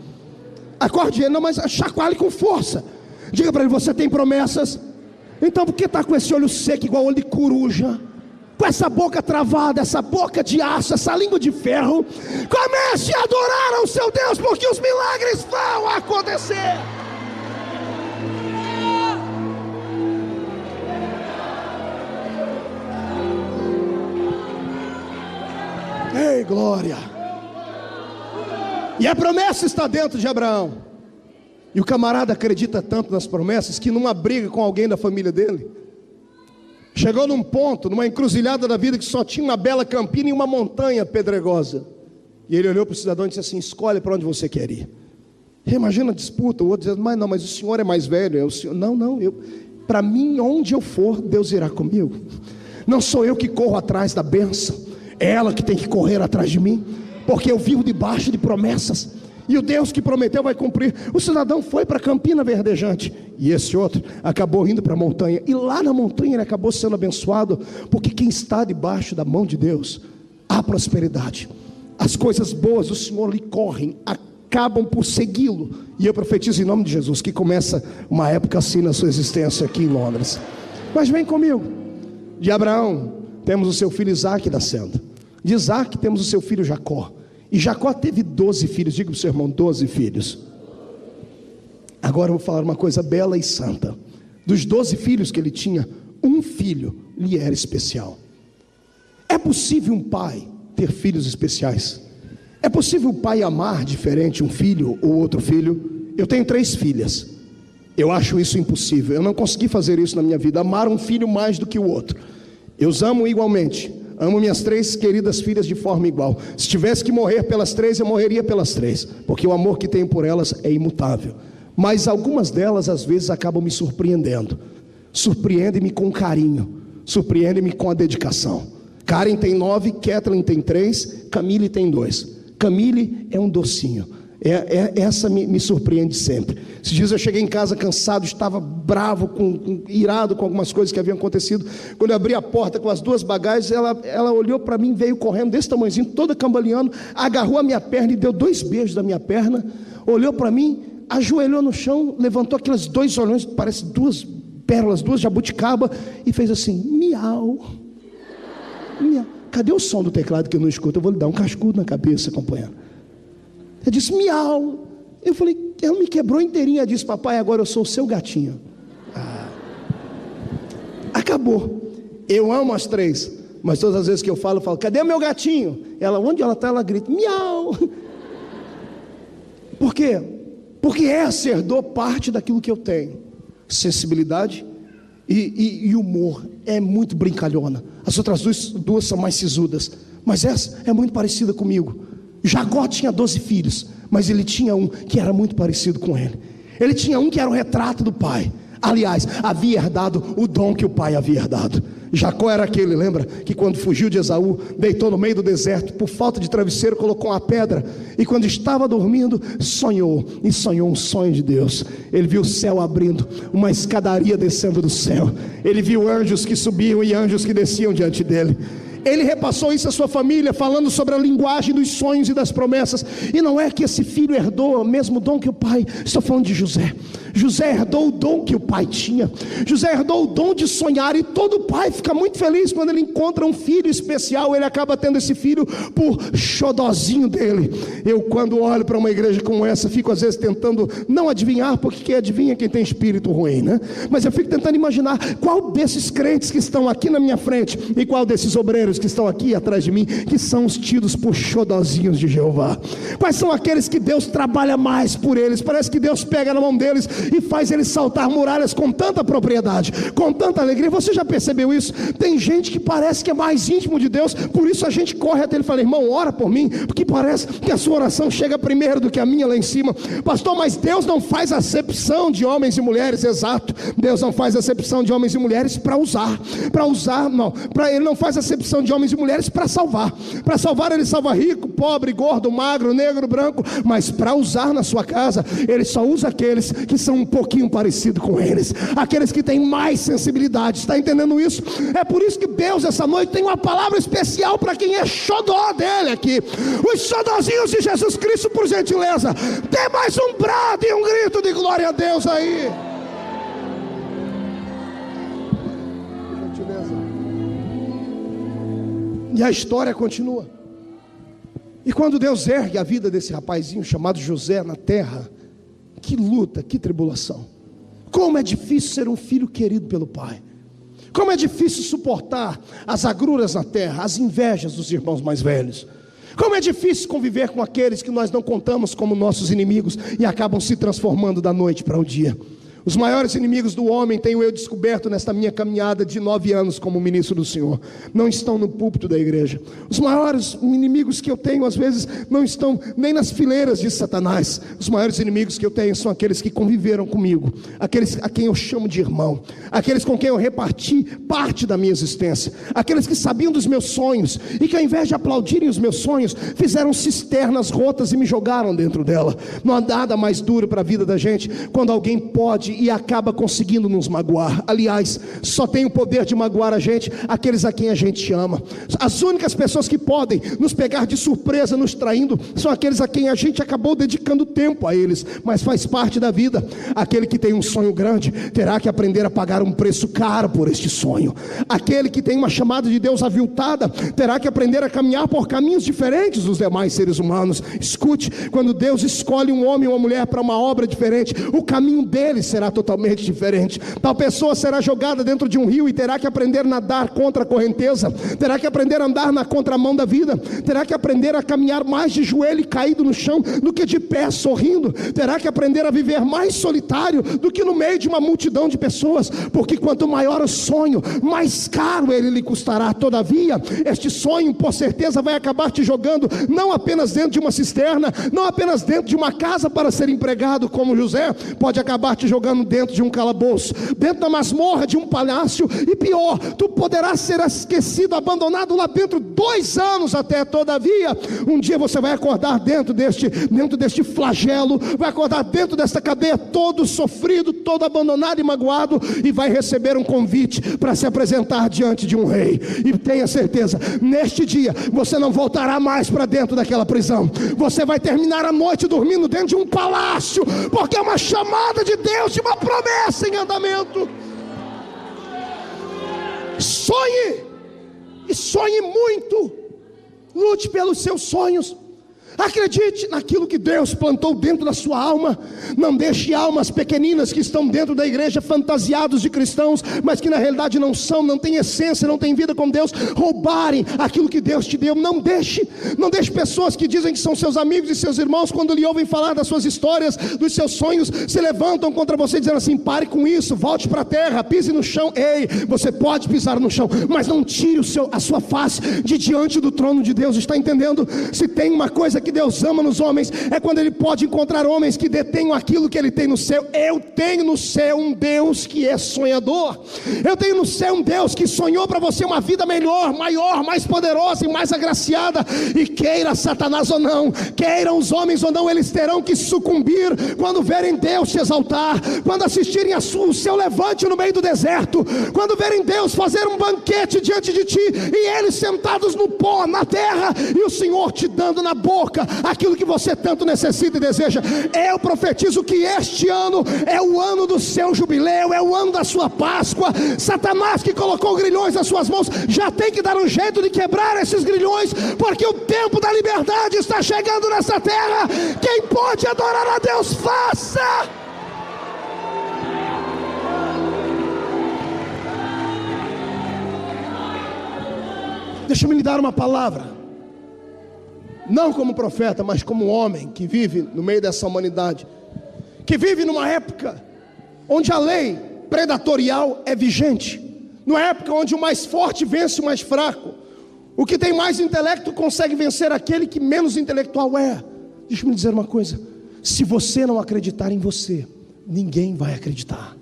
Acorde ele, não, mas chacoalhe com força. Diga para ele, você tem promessas. Então por que está com esse olho seco igual olho de coruja? Com essa boca travada, essa boca de aço, essa língua de ferro? Comece a adorar ao seu Deus, porque os milagres vão acontecer. Ei, glória. E a promessa está dentro de Abraão. E o camarada acredita tanto nas promessas que numa briga com alguém da família dele, chegou num ponto, numa encruzilhada da vida, que só tinha uma bela campina e uma montanha pedregosa. E ele olhou para o cidadão e disse assim: escolhe para onde você quer ir. E imagina a disputa, o outro dizendo: mas o senhor é mais velho. O senhor, não, para mim, onde eu for, Deus irá comigo. Não sou eu que corro atrás da bênção, é ela que tem que correr atrás de mim, porque eu vivo debaixo de promessas. E o Deus que prometeu vai cumprir. O cidadão foi para a campina verdejante, e esse outro acabou indo para a montanha. E lá na montanha ele acabou sendo abençoado, porque quem está debaixo da mão de Deus, há prosperidade. As coisas boas do Senhor lhe correm, acabam por segui-lo. E eu profetizo em nome de Jesus que começa uma época assim na sua existência aqui em Londres. Mas vem comigo. De Abraão temos o seu filho Isaque nascendo. De Isaque temos o seu filho Jacó. E Jacó teve 12 filhos. Diga para o seu irmão: 12 filhos. Agora eu vou falar uma coisa bela e santa. Dos 12 filhos que ele tinha, um filho lhe era especial. É possível um pai ter filhos especiais? É possível o pai amar diferente um filho ou outro filho? Eu tenho 3 filhas. Eu acho isso impossível. Eu não consegui fazer isso na minha vida, amar um filho mais do que o outro. Eu os amo igualmente. Amo minhas 3 queridas filhas de forma igual. Se tivesse que morrer pelas 3, eu morreria pelas 3, porque o amor que tenho por elas é imutável. Mas algumas delas às vezes acabam me surpreendendo. Surpreendem-me com carinho, surpreendem-me com a dedicação. Karen tem 9, Kathleen tem 3, Camille tem 2. Camille é um docinho. Essa me surpreende sempre. Esses dias eu cheguei em casa cansado, estava bravo, irado com algumas coisas que haviam acontecido. Quando eu abri a porta com as 2 bagagens, ela olhou para mim, veio correndo desse tamanhozinho, toda cambaleando, agarrou a minha perna e deu 2 beijos na minha perna, olhou para mim, ajoelhou no chão, levantou aqueles 2 olhões, parece 2 pérolas, 2 jabuticaba, e fez assim, miau, miau. Cadê o som do teclado que eu não escuto? Eu vou lhe dar um cascudo na cabeça, companheiro. Ela disse, miau. Eu falei, ela me quebrou inteirinha. Ela disse, papai, agora eu sou o seu gatinho. Acabou. Eu amo as 3, mas todas as vezes que eu falo, cadê o meu gatinho? Ela, onde ela está, ela grita, miau. Por quê? Porque essa herdou parte daquilo que eu tenho. Sensibilidade e humor. É muito brincalhona. As outras duas são mais sisudas, mas essa é muito parecida comigo. Jacó tinha 12 filhos, mas ele tinha um que era muito parecido com ele. Ele tinha um que era o retrato do pai. Aliás, havia herdado o dom que o pai havia herdado. Jacó era aquele, lembra? Que quando fugiu de Esaú, deitou no meio do deserto, por falta de travesseiro, colocou uma pedra, e quando estava dormindo, sonhou um sonho de Deus. Ele viu o céu abrindo, uma escadaria descendo do céu. Ele viu anjos que subiam e anjos que desciam diante dele. Ele repassou isso à sua família, falando sobre a linguagem dos sonhos e das promessas. E não é que esse filho herdou o mesmo dom que o pai. Estou falando de José. José herdou o dom que o pai tinha. José herdou o dom de sonhar. E todo pai fica muito feliz quando ele encontra um filho especial. Ele acaba tendo esse filho por xodozinho dele. Eu, quando olho para uma igreja como essa, fico às vezes tentando não adivinhar, porque quem adivinha é quem tem espírito ruim, né? Mas eu fico tentando imaginar qual desses crentes que estão aqui na minha frente e qual desses obreiros que estão aqui atrás de mim, que são os tidos por xodozinhos de Jeová. Quais são aqueles que Deus trabalha mais por eles? Parece que Deus pega na mão deles e faz eles saltar muralhas com tanta propriedade, com tanta alegria. Você já percebeu isso? Tem gente que parece que é mais íntimo de Deus, por isso a gente corre até ele e fala, irmão, ora por mim, porque parece que a sua oração chega primeiro do que a minha lá em cima. Pastor, mas Deus não faz acepção de homens e mulheres. Exato, Deus não faz acepção de homens e mulheres para usar, ele não faz acepção de homens e mulheres para salvar. Para salvar ele salva rico, pobre, gordo, magro, negro, branco, mas para usar na sua casa, ele só usa aqueles que são um pouquinho parecidos com eles, aqueles que têm mais sensibilidade. Está entendendo isso? É por isso que Deus essa noite tem uma palavra especial para quem é xodó dele aqui. Os xodózinhos de Jesus Cristo, por gentileza, dê mais um brado e um grito de glória a Deus aí. E a história continua. E quando Deus ergue a vida desse rapazinho chamado José na terra, que luta, que tribulação. Como é difícil ser um filho querido pelo pai. Como é difícil suportar as agruras na terra, as invejas dos irmãos mais velhos. Como é difícil conviver com aqueles que nós não contamos como nossos inimigos e acabam se transformando da noite para o dia. Os maiores inimigos do homem, tenho eu descoberto nesta minha caminhada de 9 anos como ministro do Senhor, não estão no púlpito da igreja. Os maiores inimigos que eu tenho, às vezes, não estão nem nas fileiras de Satanás. Os maiores inimigos que eu tenho são aqueles que conviveram comigo, aqueles a quem eu chamo de irmão, aqueles com quem eu reparti parte da minha existência, aqueles que sabiam dos meus sonhos e que, ao invés de aplaudirem os meus sonhos, fizeram cisternas rotas e me jogaram dentro dela. Não há nada mais duro para a vida da gente quando alguém pode e acaba conseguindo nos magoar. Aliás, só tem o poder de magoar a gente aqueles a quem a gente ama. As únicas pessoas que podem nos pegar de surpresa, nos traindo, são aqueles a quem a gente acabou dedicando tempo a eles, mas faz parte da vida. Aquele que tem um sonho grande terá que aprender a pagar um preço caro por este sonho. Aquele que tem uma chamada de Deus aviltada terá que aprender a caminhar por caminhos diferentes dos demais seres humanos. Escute, quando Deus escolhe um homem ou uma mulher para uma obra diferente, o caminho deles será totalmente diferente. Tal pessoa será jogada dentro de um rio e terá que aprender a nadar contra a correnteza, terá que aprender a andar na contramão da vida, terá que aprender a caminhar mais de joelho e caído no chão do que de pé sorrindo, terá que aprender a viver mais solitário do que no meio de uma multidão de pessoas, porque quanto maior o sonho, mais caro ele lhe custará. Todavia, este sonho por certeza vai acabar te jogando não apenas dentro de uma cisterna, não apenas dentro de uma casa para ser empregado como José, pode acabar te jogando anos dentro de um calabouço, dentro da masmorra de um palácio, e pior, tu poderás ser esquecido, abandonado lá dentro 2 anos até. Todavia, um dia você vai acordar dentro deste flagelo, vai acordar dentro desta cadeia, todo sofrido, todo abandonado e magoado, e vai receber um convite para se apresentar diante de um rei. E tenha certeza, neste dia você não voltará mais para dentro daquela prisão, você vai terminar a noite dormindo dentro de um palácio, porque é uma chamada de Deus, de uma promessa em andamento. Sonhe, e sonhe muito, lute pelos seus sonhos, acredite naquilo que Deus plantou dentro da sua alma. Não deixe almas pequeninas que estão dentro da igreja, fantasiados de cristãos, mas que na realidade não são, não têm essência, não têm vida com Deus, roubarem aquilo que Deus te deu. Não deixe pessoas que dizem que são seus amigos e seus irmãos, quando lhe ouvem falar das suas histórias, dos seus sonhos, se levantam contra você dizendo assim: pare com isso, volte para a terra, pise no chão. Ei, você pode pisar no chão, mas não tire a sua face de diante do trono de Deus. Está entendendo? Se tem uma coisa que Deus ama nos homens, é quando Ele pode encontrar homens que detenham aquilo que Ele tem no céu. Eu tenho no céu um Deus que é sonhador. Eu tenho no céu um Deus que sonhou para você uma vida melhor, maior, mais poderosa e mais agraciada. E queira Satanás ou não, queiram os homens ou não, eles terão que sucumbir quando verem Deus te exaltar, quando assistirem o seu levante no meio do deserto, quando verem Deus fazer um banquete diante de ti, e eles sentados no pó, na terra, e o Senhor te dando na boca aquilo que você tanto necessita e deseja. Eu profetizo que este ano é o ano do seu jubileu, é o ano da sua Páscoa. Satanás, que colocou grilhões nas suas mãos, já tem que dar um jeito de quebrar esses grilhões, porque o tempo da liberdade está chegando nessa terra. Quem pode adorar a Deus, faça! Deixa-me lhe dar uma palavra, não como profeta, mas como homem que vive no meio dessa humanidade, que vive numa época onde a lei predatorial é vigente, numa época onde o mais forte vence o mais fraco, o que tem mais intelecto consegue vencer aquele que menos intelectual é. Deixa-me dizer uma coisa: se você não acreditar em você, ninguém vai acreditar.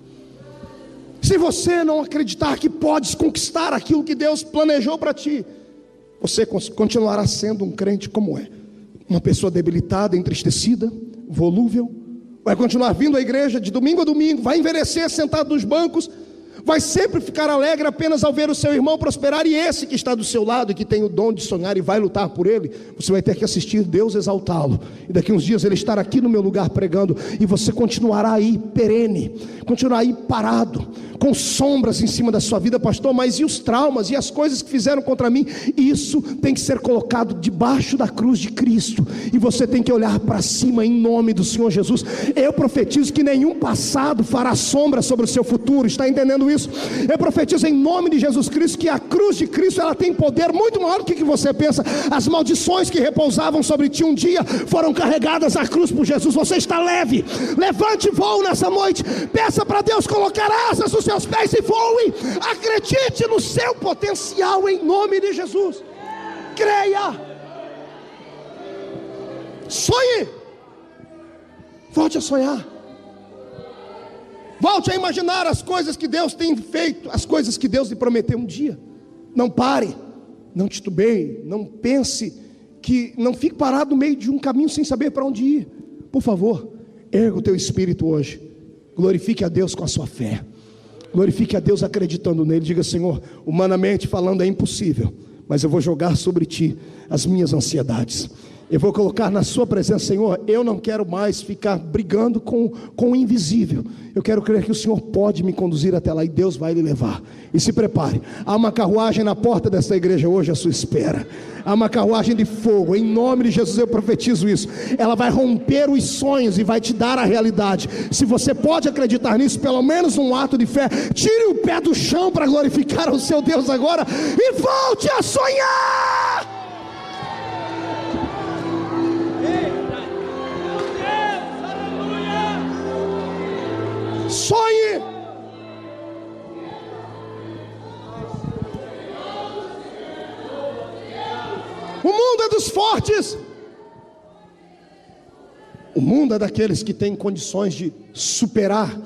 Se você não acreditar que podes conquistar aquilo que Deus planejou para ti, você continuará sendo um crente como é, uma pessoa debilitada, entristecida, volúvel, vai continuar vindo à igreja de domingo a domingo, vai envelhecer sentado nos bancos, vai sempre ficar alegre apenas ao ver o seu irmão prosperar, e esse que está do seu lado e que tem o dom de sonhar e vai lutar por ele, você vai ter que assistir Deus exaltá-lo, e daqui uns dias ele estar aqui no meu lugar pregando, e você continuará aí perene, continuará aí parado, com sombras em cima da sua vida. Pastor, mas e os traumas e as coisas que fizeram contra mim? Isso tem que ser colocado debaixo da cruz de Cristo, e você tem que olhar para cima em nome do Senhor Jesus. Eu profetizo que nenhum passado fará sombra sobre o seu futuro. Está entendendo isso? Eu profetizo em nome de Jesus Cristo que a cruz de Cristo, ela tem poder muito maior do que você pensa. As maldições que repousavam sobre ti um dia foram carregadas à cruz por Jesus. Você está leve, levante voo nessa noite, peça para Deus colocar asas nos seus pés e voe. Acredite no seu potencial em nome de Jesus, creia, sonhe, volte a sonhar, volte a imaginar as coisas que Deus tem feito, as coisas que Deus lhe prometeu um dia. Não pare, não titubeie, não pense, não fique parado no meio de um caminho sem saber para onde ir. Por favor, erga o teu espírito hoje, glorifique a Deus com a sua fé, glorifique a Deus acreditando nele. Diga: Senhor, humanamente falando é impossível, mas eu vou jogar sobre ti as minhas ansiedades, eu vou colocar na sua presença. Senhor, eu não quero mais ficar brigando com o invisível, eu quero crer que o Senhor pode me conduzir até lá, e Deus vai lhe levar. E se prepare, há uma carruagem na porta desta igreja hoje à sua espera, há uma carruagem de fogo, em nome de Jesus eu profetizo isso. Ela vai romper os sonhos e vai te dar a realidade. Se você pode acreditar nisso, pelo menos um ato de fé, tire o pé do chão para glorificar o seu Deus agora, e volte a sonhar. Sonhe. O mundo é dos fortes, o mundo é daqueles que têm condições de superar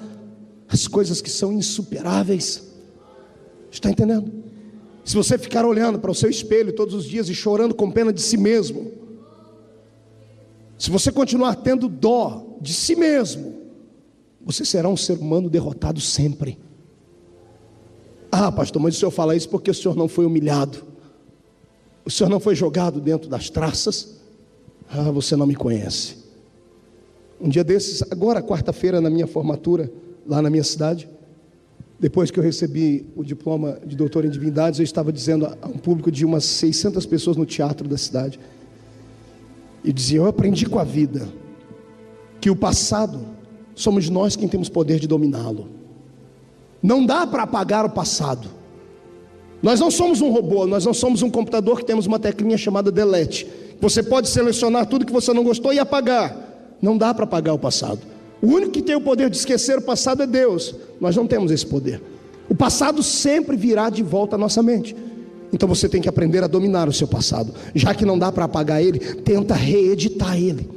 as coisas que são insuperáveis. Está entendendo? Se você ficar olhando para o seu espelho todos os dias e chorando com pena de si mesmo, se você continuar tendo dó de si mesmo, você será um ser humano derrotado sempre. Ah, pastor, mas o senhor fala isso porque o senhor não foi humilhado, o senhor não foi jogado dentro das traças. Ah, você não me conhece. Um dia desses, agora quarta-feira, na minha formatura, lá na minha cidade, depois que eu recebi o diploma de doutor em divindades, eu estava dizendo a um público de umas 600 pessoas no teatro da cidade, e dizia: eu aprendi com a vida que o passado somos nós quem temos poder de dominá-lo. Não dá para apagar o passado. Nós não somos um robô, nós não somos um computador que temos uma teclinha chamada delete. Você pode selecionar tudo que você não gostou e apagar. Não dá para apagar o passado. O único que tem o poder de esquecer o passado é Deus. Nós não temos esse poder. O passado sempre virá de volta à nossa mente. Então você tem que aprender a dominar o seu passado. Já que não dá para apagar ele, tenta reeditar ele.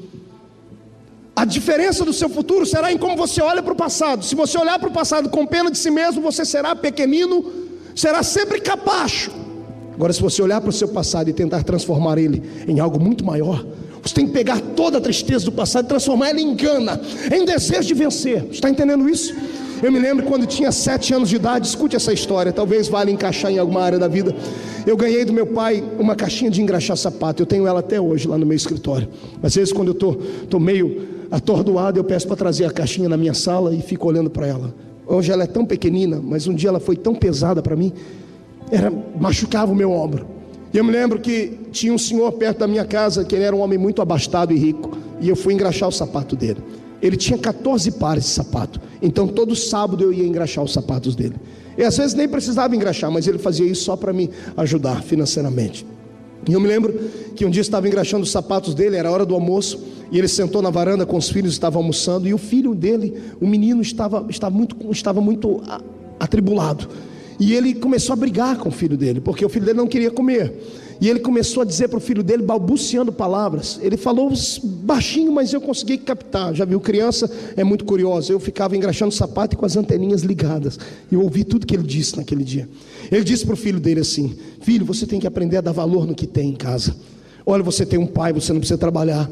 A diferença do seu futuro será em como você olha para o passado. Se você olhar para o passado com pena de si mesmo, você será pequenino, será sempre capacho. Agora, se você olhar para o seu passado e tentar transformar ele em algo muito maior, você tem que pegar toda a tristeza do passado e transformar ela em gana, em desejo de vencer. Está entendendo isso? Eu me lembro quando tinha 7 anos de idade. Escute essa história, talvez valha encaixar em alguma área da vida. Eu ganhei do meu pai uma caixinha de engraxar sapato. Eu tenho ela até hoje lá no meu escritório. Às vezes quando eu estou meio atordoado, eu peço para trazer a caixinha na minha sala e fico olhando para ela. Hoje ela é tão pequenina, mas um dia ela foi tão pesada para mim, machucava o meu ombro. E eu me lembro que tinha um senhor perto da minha casa, que ele era um homem muito abastado e rico, e eu fui engraxar o sapato dele. Ele tinha 14 pares de sapato, então todo sábado eu ia engraxar os sapatos dele. E às vezes nem precisava engraxar, mas ele fazia isso só para me ajudar financeiramente. E eu me lembro que um dia eu estava engraxando os sapatos dele, era a hora do almoço, e ele sentou na varanda com os filhos, estavam almoçando, e o filho dele, o menino, estava muito atribulado. E ele começou a brigar com o filho dele, porque o filho dele não queria comer. E ele começou a dizer para o filho dele, balbuciando palavras. Ele falou baixinho, mas eu consegui captar. Já viu, criança é muito curiosa. Eu ficava engraxando o sapato e com as anteninhas ligadas. E eu ouvi tudo que ele disse naquele dia. Ele disse para o filho dele assim: filho, você tem que aprender a dar valor no que tem em casa. Olha, você tem um pai, você não precisa trabalhar.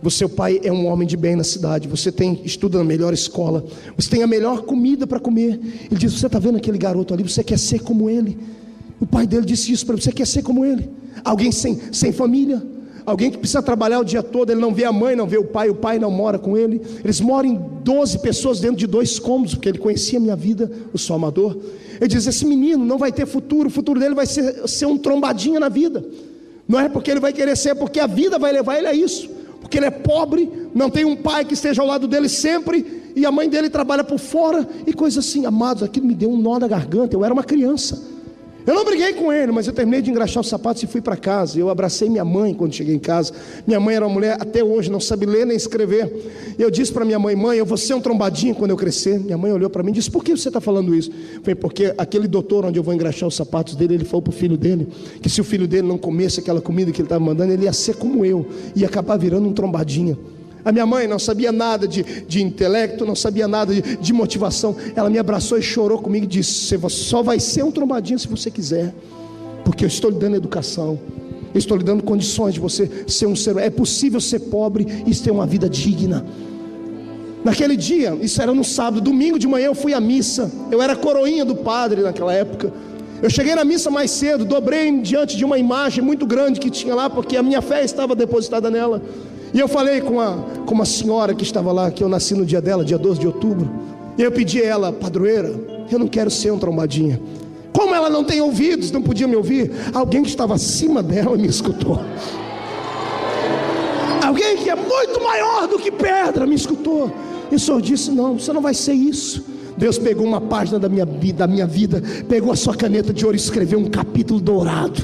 Seu pai é um homem de bem na cidade. Você estuda na melhor escola. Você tem a melhor comida para comer. Ele diz: você está vendo aquele garoto ali? Você quer ser como ele? O pai dele disse isso para ele: você quer ser como ele? Alguém sem família, alguém que precisa trabalhar o dia todo. Ele não vê a mãe, não vê o pai não mora com ele. Eles moram em 12 pessoas dentro de 2 cômodos, porque ele conhecia a minha vida, o seu amador. Ele diz: esse menino não vai ter futuro. O futuro dele vai ser um trombadinha na vida. Não é porque ele vai querer ser, é porque a vida vai levar ele a isso. Porque ele é pobre, não tem um pai que esteja ao lado dele sempre, e a mãe dele trabalha por fora, e coisas assim. Amados, aquilo me deu um nó na garganta. Eu era uma criança. Eu não briguei com ele, mas eu terminei de engraxar os sapatos e fui para casa. Eu abracei minha mãe quando cheguei em casa. Minha mãe era uma mulher, até hoje, não sabe ler nem escrever. Eu disse para minha mãe: mãe, eu vou ser um trombadinho quando eu crescer. Minha mãe olhou para mim e disse: por que você está falando isso? Eu falei: porque aquele doutor onde eu vou engraxar os sapatos dele, ele falou para o filho dele que se o filho dele não comesse aquela comida que ele estava mandando, ele ia ser como eu, ia acabar virando um trombadinha. A minha mãe não sabia nada de intelecto, não sabia nada de motivação. Ela me abraçou e chorou comigo e disse: você só vai ser um trombadinho se você quiser, porque eu estou lhe dando educação, eu estou lhe dando condições de você ser um ser. É possível ser pobre e ter uma vida digna. Naquele dia, isso era no sábado, domingo de manhã eu fui à missa. Eu era coroinha do padre naquela época. Eu cheguei na missa mais cedo, dobrei diante de uma imagem muito grande que tinha lá, porque a minha fé estava depositada nela. E eu falei com uma senhora que estava lá, que eu nasci no dia dela, dia 12 de outubro. E eu pedi a ela: padroeira, eu não quero ser um trombadinha. Como ela não tem ouvidos, não podia me ouvir, alguém que estava acima dela me escutou. Alguém que é muito maior do que pedra me escutou. E o Senhor disse: não, você não vai ser isso. Deus pegou uma página da minha vida, pegou a sua caneta de ouro e escreveu um capítulo dourado.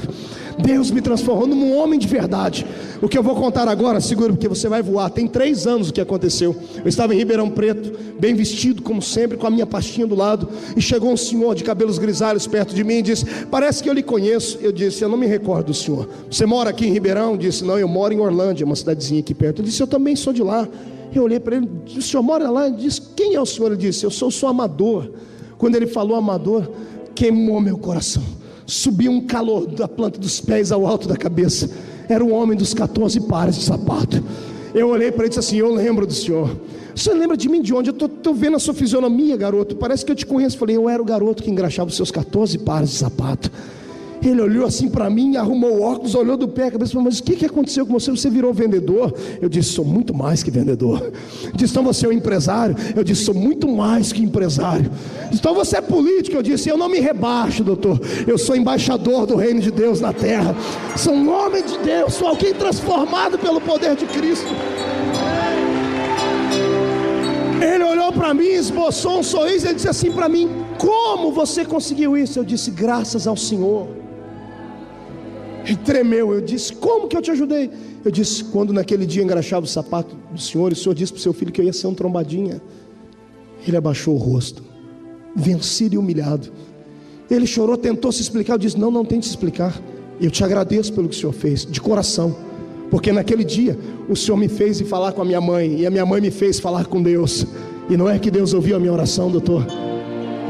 Deus me transformou num homem de verdade. O que eu vou contar agora, segura, porque você vai voar. Tem 3 anos o que aconteceu. Eu estava em Ribeirão Preto, bem vestido como sempre, com a minha pastinha do lado, e chegou um senhor de cabelos grisalhos perto de mim e disse: parece que eu lhe conheço. Eu disse: eu não me recordo do senhor. Você mora aqui em Ribeirão? Eu disse: não, eu moro em Orlândia, uma cidadezinha aqui perto. Eu disse: eu também sou de lá. Eu olhei para ele, o senhor mora lá? Ele disse, quem é o senhor? Ele disse, eu sou o seu amador. Quando ele falou amador, queimou meu coração. Subiu um calor da planta dos pés ao alto da cabeça. Era um homem dos 14 pares de sapato. Eu olhei para ele e disse assim, eu lembro do senhor. O senhor lembra de mim de onde? Eu estou vendo a sua fisionomia, garoto. Parece que eu te conheço. Falei, eu era o garoto que engraxava os seus 14 pares de sapato. Ele olhou assim para mim, arrumou o óculos, olhou do pé a cabeça e falou, mas o que aconteceu com você? Você virou vendedor? Eu disse, sou muito mais que vendedor. Disse, então você é um empresário? Eu disse, sou muito mais que empresário. Disse, então você é político? Eu disse, eu não me rebaixo, doutor. Eu sou embaixador do reino de Deus na terra. Sou um homem de Deus, sou alguém transformado pelo poder de Cristo. Ele olhou para mim, esboçou um sorriso, ele disse assim para mim, como você conseguiu isso? Eu disse, graças ao Senhor. Ele tremeu, eu disse, como que eu te ajudei? Eu disse, quando naquele dia engraxava o sapato do senhor, e o senhor disse para o seu filho que eu ia ser um trombadinha. Ele abaixou o rosto, vencido e humilhado. Ele chorou, tentou se explicar, eu disse, não tem de se explicar. Eu te agradeço pelo que o senhor fez, de coração. Porque naquele dia, o senhor me fez ir falar com a minha mãe, e a minha mãe me fez falar com Deus. E não é que Deus ouviu a minha oração, doutor.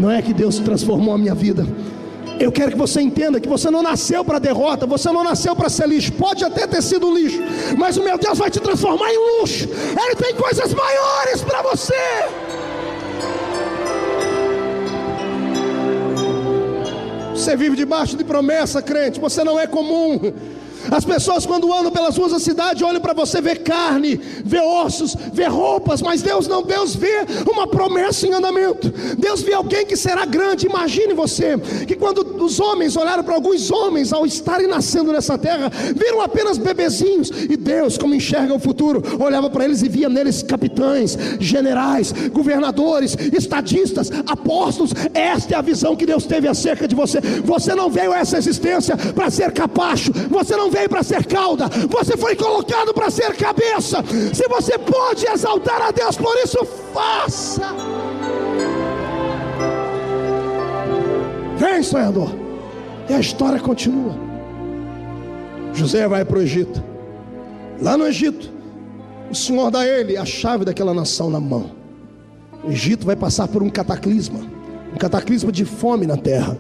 Não é que Deus transformou a minha vida. Eu quero que você entenda que você não nasceu para derrota, você não nasceu para ser lixo. Pode até ter sido lixo, mas o meu Deus vai te transformar em luxo. Ele tem coisas maiores para você. Você vive debaixo de promessa, crente. Você não é comum. As pessoas quando andam pelas ruas da cidade olham para você, vê carne, vê ossos, vê roupas, mas Deus não, Deus vê uma promessa em andamento. Deus vê alguém que será grande. Imagine você, que quando os homens olharam para alguns homens ao estarem nascendo nessa terra, viram apenas bebezinhos, e Deus, como enxerga o futuro, olhava para eles e via neles capitães, generais, governadores, estadistas, apóstolos. Esta é a visão que Deus teve acerca de você. Você não veio a essa existência para ser capacho, você não veio para ser cauda, você foi colocado para ser cabeça. Se você pode exaltar a Deus por isso, faça. Vem, sonhador. E a história continua. José vai para o Egito. Lá no Egito, o Senhor dá a ele a chave daquela nação na mão. O Egito vai passar por um cataclisma de fome na terra.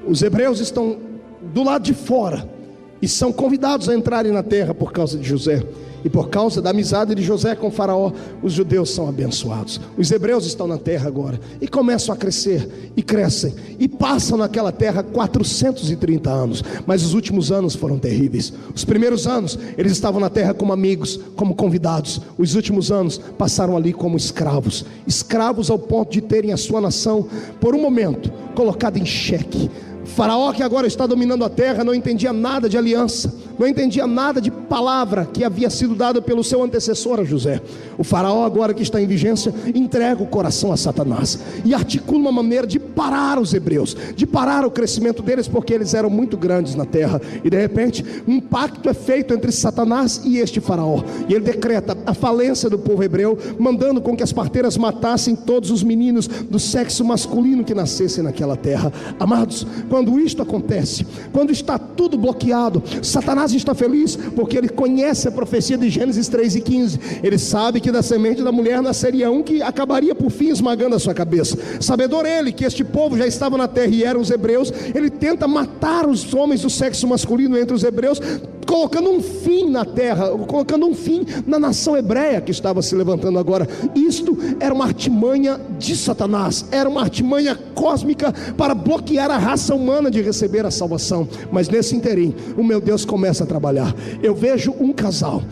Os hebreus estão do lado de fora e são convidados a entrarem na terra por causa de José. E por causa da amizade de José com Faraó, os judeus são abençoados. Os hebreus estão na terra agora e começam a crescer e crescem e passam naquela terra 430 anos. Mas os últimos anos foram terríveis. Os primeiros anos eles estavam na terra como amigos, como convidados. Os últimos anos passaram ali como escravos. Escravos ao ponto de terem a sua nação por um momento colocada em xeque. Faraó, que agora está dominando a terra, não entendia nada de aliança, não entendia nada de palavra que havia sido dada pelo seu antecessor a José. O Faraó, agora que está em vigência, entrega o coração a Satanás e articula uma maneira de parar os hebreus, de parar o crescimento deles, porque eles eram muito grandes na terra. E de repente um pacto é feito entre Satanás e este Faraó, e ele decreta a falência do povo hebreu, mandando com que as parteiras matassem todos os meninos do sexo masculino que nascessem naquela terra. Amados, quando isto acontece, quando está tudo bloqueado, Satanás está feliz, porque ele conhece a profecia de Gênesis 3:15. Ele sabe que da semente da mulher nasceria um que acabaria por fim esmagando a sua cabeça. Sabedor ele que este povo já estava na terra e eram os hebreus, ele tenta matar os homens do sexo masculino entre os hebreus, colocando um fim na terra, colocando um fim na nação hebreia que estava se levantando agora. Isto era uma artimanha de Satanás, era uma artimanha cósmica para bloquear a raça humana de receber a salvação. Mas nesse interim, o meu Deus começa a trabalhar. Eu vejo um casal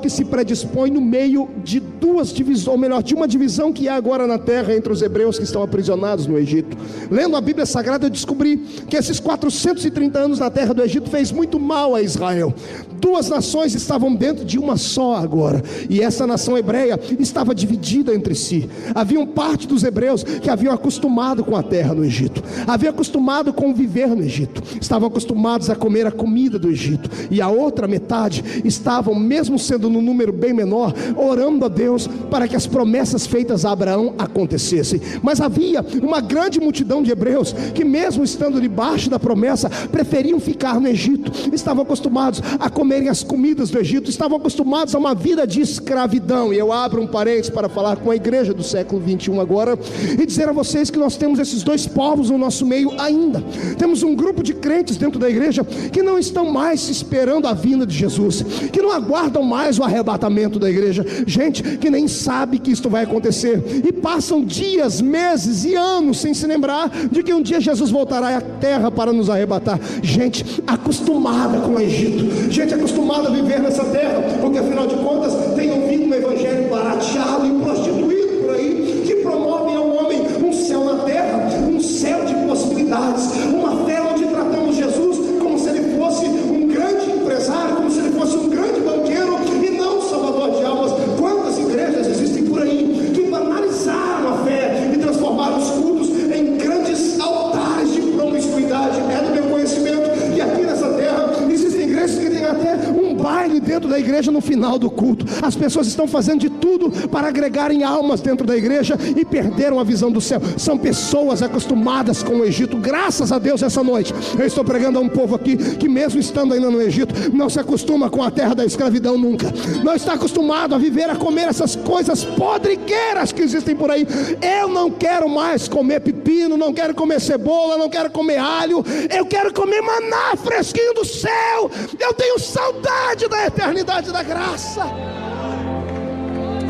que se predispõe no meio de duas divisões, ou melhor, de uma divisão que há agora na terra entre os hebreus que estão aprisionados no Egito. Lendo a Bíblia Sagrada, eu descobri que esses 430 anos na terra do Egito fez muito mal a Israel. Duas nações estavam dentro de uma só agora, e essa nação hebreia estava dividida entre si. Havia parte dos hebreus que haviam acostumado com a terra no Egito, haviam acostumado com viver no Egito, estavam acostumados a comer a comida do Egito, e a outra metade estavam, mesmo sendo num número bem menor, orando a Deus para que as promessas feitas a Abraão acontecessem. Mas havia uma grande multidão de hebreus que, mesmo estando debaixo da promessa, preferiam ficar no Egito, estavam acostumados acostumados a comerem as comidas do Egito, estavam acostumados a uma vida de escravidão. E eu abro um parênteses para falar com a igreja do século 21 agora, e dizer a vocês que nós temos esses dois povos no nosso meio ainda. Temos um grupo de crentes dentro da igreja que não estão mais esperando a vinda de Jesus, que não aguardam mais o arrebatamento da igreja, gente que nem sabe que isto vai acontecer, e passam dias, meses e anos sem se lembrar de que um dia Jesus voltará à terra para nos arrebatar. Gente acostumada com o Egito, gente acostumada a viver nessa terra, porque afinal de contas tem ouvido um evangelho barateado e prostituído por aí, que promove ao homem um céu na terra, um céu de possibilidades, uma fé onde tratamos Jesus como se ele fosse um grande empresário, como se ele fosse um grande banqueiro e não salvador de almas. Quantas igrejas existem por aí que banalizaram a fé e transformaram os cultos em grandes altares de promiscuidade? É do meu conhecimento que aqui nessa terra existem igrejas que têm até um baile dentro da igreja no final do culto. As pessoas estão fazendo de tudo para agregarem almas dentro da igreja e perderam a visão do céu. São pessoas acostumadas com o Egito. Graças a Deus, essa noite eu estou pregando a um povo aqui que, mesmo estando ainda no Egito, não se acostuma com a terra da escravidão nunca. Não está acostumado a viver, a comer essas coisas podriqueiras que existem por aí. Eu não quero mais comer pepino, não quero comer cebola, não quero comer alho. Eu quero comer maná fresquinho do céu. Eu tenho saudade da eternidade da graça.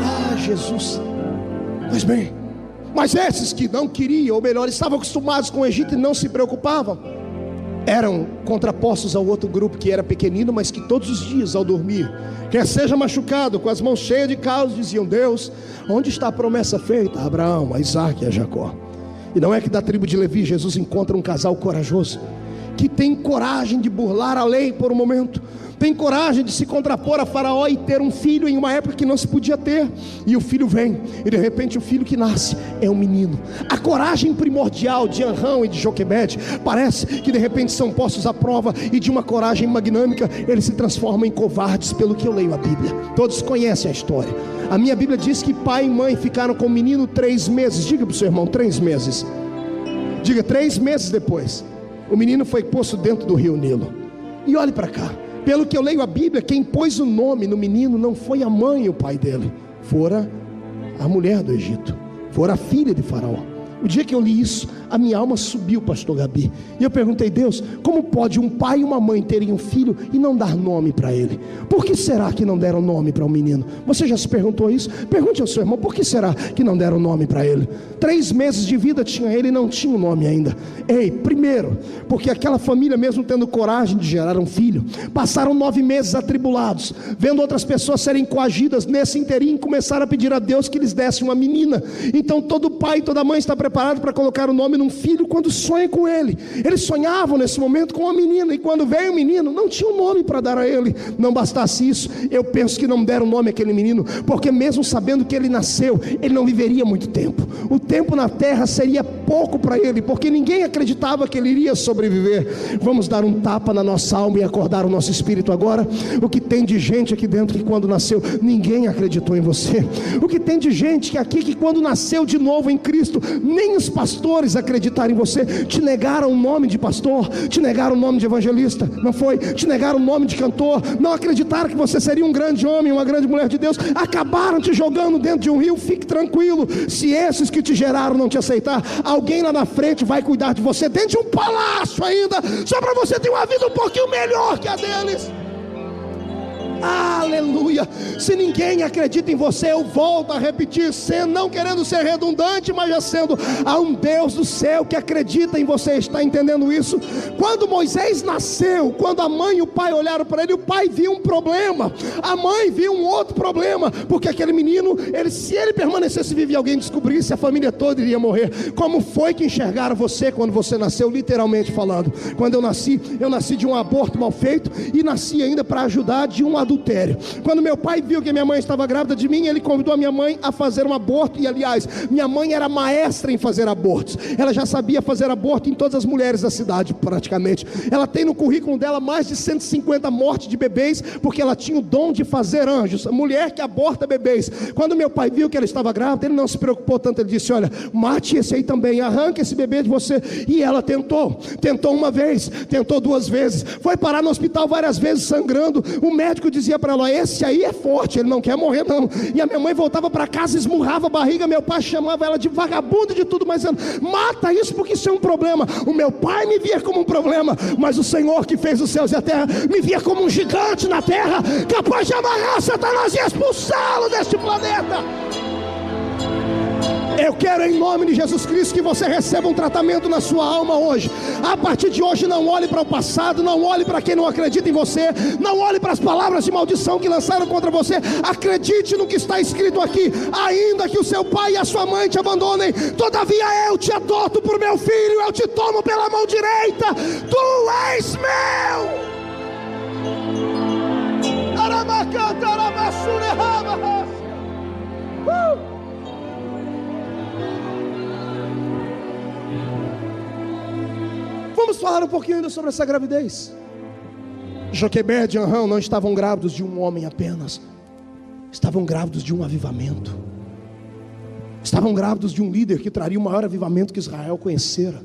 Ah, Jesus. Pois bem, mas esses que não queriam, ou melhor, estavam acostumados com o Egito e não se preocupavam, eram contrapostos ao outro grupo que era pequenino, mas que todos os dias ao dormir, quer seja machucado, com as mãos cheias de calos, diziam: Deus, onde está a promessa feita a Abraão, a Isaac e a Jacó? E não é que da tribo de Levi Jesus encontra um casal corajoso, que tem coragem de burlar a lei por um momento, tem coragem de se contrapor a Faraó e ter um filho em uma época que não se podia ter. E o filho vem, e de repente o filho que nasce é um menino. A coragem primordial de Anrão e de Joquebede parece que de repente são postos à prova, e de uma coragem magnâmica eles se transformam em covardes, pelo que eu leio a Bíblia. Todos conhecem a história. A minha Bíblia diz que pai e mãe ficaram com o menino 3 meses. Diga para o seu irmão, 3 meses. Diga, 3 meses depois o menino foi posto dentro do rio Nilo. E olhe para cá, pelo que eu leio a Bíblia, quem pôs o nome no menino não foi a mãe e o pai dele, fora a mulher do Egito, fora a filha de Faraó. O dia que eu li isso, a minha alma subiu, pastor Gabi, e eu perguntei: Deus, como pode um pai e uma mãe terem um filho e não dar nome para ele? Por que será que não deram nome para o menino? Você já se perguntou isso? Pergunte ao seu irmão: por que será que não deram nome para ele? 3 meses de vida tinha ele e não tinha o nome ainda. Ei, primeiro, porque aquela família, mesmo tendo coragem de gerar um filho, passaram 9 meses atribulados, vendo outras pessoas serem coagidas. Nesse inteirinho começaram a pedir a Deus que lhes desse uma menina. Então todo pai e toda mãe está preparado para colocar o nome num filho quando sonha com ele. Eles sonhavam nesse momento com uma menina, e quando veio o menino, não tinha um nome para dar a ele. Não bastasse isso, eu penso que não deram nome àquele menino, porque mesmo sabendo que ele nasceu, ele não viveria muito tempo. O tempo na terra seria pouco para ele, porque ninguém acreditava que ele iria sobreviver. Vamos dar um tapa na nossa alma e acordar o nosso espírito agora. O que tem de gente aqui dentro que quando nasceu, ninguém acreditou em você. O que tem de gente que aqui que quando nasceu de novo em Cristo, nem os pastores acreditaram em você. Te negaram o nome de pastor, te negaram o nome de evangelista, não foi? Te negaram o nome de cantor, não acreditaram que você seria um grande homem, uma grande mulher de Deus. Acabaram te jogando dentro de um rio. Fique tranquilo, se esses que te geraram não te aceitar, alguém lá na frente vai cuidar de você, dentro de um palácio ainda, só para você ter uma vida um pouquinho melhor que a deles. Aleluia. Se ninguém acredita em você, eu volto a repetir, não querendo ser redundante, mas já sendo, há um Deus do céu que acredita em você. Está entendendo isso? Quando Moisés nasceu, quando a mãe e o pai olharam para ele, o pai viu um problema, a mãe viu um outro problema, porque aquele menino, se ele permanecesse vivo e alguém descobrisse, a família toda iria morrer. Como foi que enxergaram você quando você nasceu, literalmente falando? Quando eu nasci de um aborto mal feito, e nasci ainda para ajudar de um adultério. Quando meu pai viu que minha mãe estava grávida de mim, ele convidou a minha mãe a fazer um aborto. E aliás, minha mãe era maestra em fazer abortos. Ela já sabia fazer aborto em todas as mulheres da cidade praticamente. Ela tem no currículo dela mais de 150 mortes de bebês, porque ela tinha o dom de fazer anjos. Mulher que aborta bebês. Quando meu pai viu que ela estava grávida, ele não se preocupou tanto. Ele disse: olha, mate esse aí também, arranque esse bebê de você. E ela tentou uma vez, tentou duas vezes, foi parar no hospital várias vezes sangrando. O médico dizia para ela: esse aí é forte, ele não quer morrer não. E a minha mãe voltava para casa, esmurrava a barriga. Meu pai chamava ela de vagabunda e de tudo, mas ela: mata isso, porque isso é um problema. O meu pai me via como um problema, mas o Senhor que fez os céus e a terra me via como um gigante na terra, capaz de amarrar Satanás e expulsá-lo deste planeta. Eu quero, em nome de Jesus Cristo, que você receba um tratamento na sua alma hoje. A partir de hoje, não olhe para o passado, não olhe para quem não acredita em você, não olhe para as palavras de maldição que lançaram contra você. Acredite no que está escrito aqui: ainda que o seu pai e a sua mãe te abandonem, todavia eu te adoto por meu filho, eu te tomo pela mão direita, tu és meu. Vamos falar um pouquinho ainda sobre essa gravidez. Joquebede e Anrão não estavam grávidos de um homem apenas, estavam grávidos de um avivamento. Estavam grávidos de um líder que traria o maior avivamento que Israel conhecera.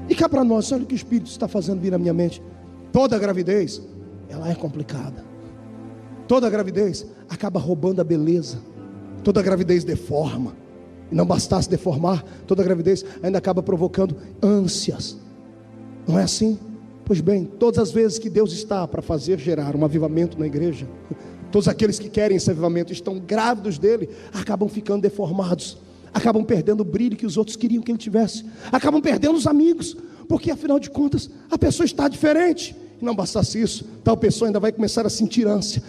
E cá para nós, olha o que o Espírito está fazendo vir na minha mente. Toda gravidez, ela é complicada. Toda gravidez acaba roubando a beleza. Toda gravidez deforma. E não bastasse deformar, toda gravidez ainda acaba provocando ânsias. Não é assim? Pois bem, todas as vezes que Deus está para fazer gerar um avivamento na igreja, todos aqueles que querem esse avivamento, estão grávidos dele, acabam ficando deformados, acabam perdendo o brilho que os outros queriam que ele tivesse, acabam perdendo os amigos, porque afinal de contas a pessoa está diferente. E não bastasse isso, tal pessoa ainda vai começar a sentir ânsia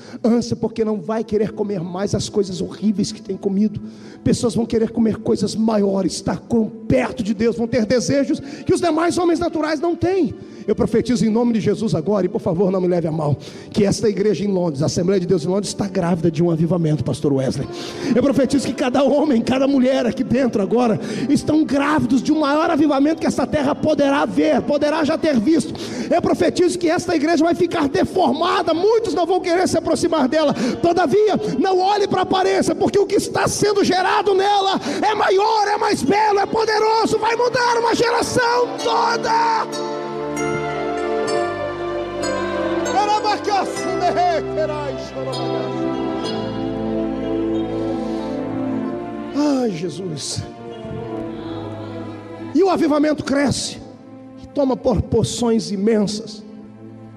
porque não vai querer comer mais as coisas horríveis que tem comido. Pessoas vão querer comer coisas maiores, estar perto de Deus, vão ter desejos que os demais homens naturais não têm. Eu profetizo em nome de Jesus agora, e por favor não me leve a mal, que esta igreja em Londres, a Assembleia de Deus em Londres, está grávida de um avivamento, pastor Wesley. Eu profetizo que cada homem, cada mulher aqui dentro agora, estão grávidos de um maior avivamento que esta terra poderá ver, poderá já ter visto. Eu profetizo que esta igreja vai ficar deformada, muitos não vão querer se aproximar dela. Todavia, não olhe para a aparência, porque o que está sendo gerado nela é maior, é mais belo, é poderoso, vai mudar uma geração toda. Ai, Jesus. E o avivamento cresce e toma proporções imensas.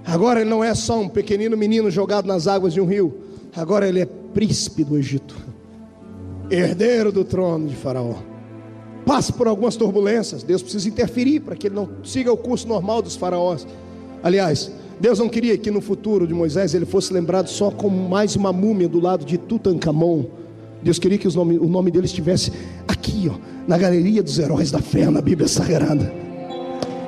Agora ele não é só um pequenino menino jogado nas águas de um rio. Agora ele é príncipe do Egito, herdeiro do trono de Faraó. Passa por algumas turbulências. Deus precisa interferir para que ele não siga o curso normal dos faraós. Aliás, Deus não queria que no futuro de Moisés ele fosse lembrado só como mais uma múmia do lado de Tutankhamon. Deus queria que o nome dele estivesse aqui, na galeria dos heróis da fé, na Bíblia Sagrada.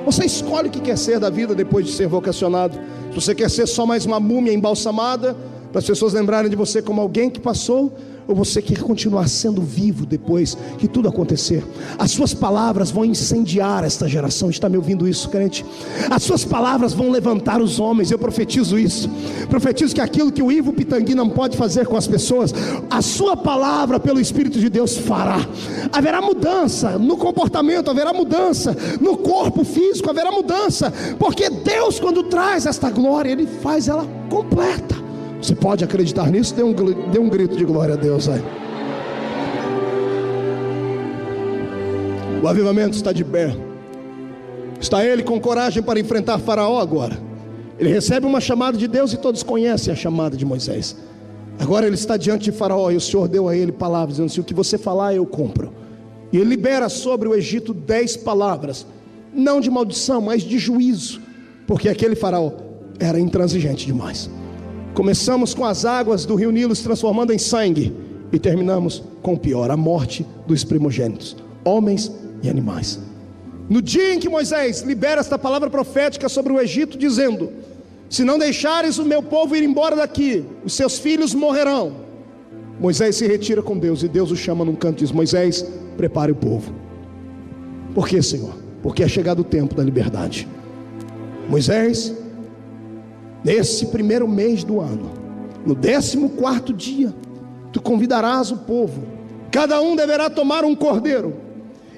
Você escolhe o que quer ser da vida depois de ser vocacionado. Se você quer ser só mais uma múmia embalsamada, para as pessoas lembrarem de você como alguém que passou, ou você quer continuar sendo vivo depois que tudo acontecer. As suas palavras vão incendiar esta geração. Está me ouvindo isso, crente? As suas palavras vão levantar os homens. Eu profetizo isso. Profetizo que aquilo que o Ivo Pitangui não pode fazer com as pessoas, a sua palavra pelo Espírito de Deus fará. Haverá mudança no comportamento, haverá mudança no corpo físico, haverá mudança, porque Deus, quando traz esta glória, Ele faz ela completa. Você pode acreditar nisso? Dê um grito de glória a Deus aí. O avivamento está de pé. Está ele com coragem para enfrentar Faraó agora. Ele recebe uma chamada de Deus e todos conhecem a chamada de Moisés. Agora ele está diante de Faraó e o Senhor deu a ele palavras, dizendo assim: o que você falar eu cumpro. E ele libera sobre o Egito 10 palavras, não de maldição, mas de juízo, porque aquele Faraó era intransigente demais. Começamos com as águas do rio Nilo se transformando em sangue, e terminamos com o pior, a morte dos primogênitos, homens e animais. No dia em que Moisés libera esta palavra profética sobre o Egito, dizendo: Se não deixares o meu povo ir embora daqui, os seus filhos morrerão. Moisés se retira com Deus, e Deus o chama num canto e diz: Moisés, prepare o povo. Por quê, Senhor? Porque é chegado o tempo da liberdade. Moisés, nesse primeiro mês do ano, no 14º dia, tu convidarás o povo. Cada um deverá tomar um cordeiro.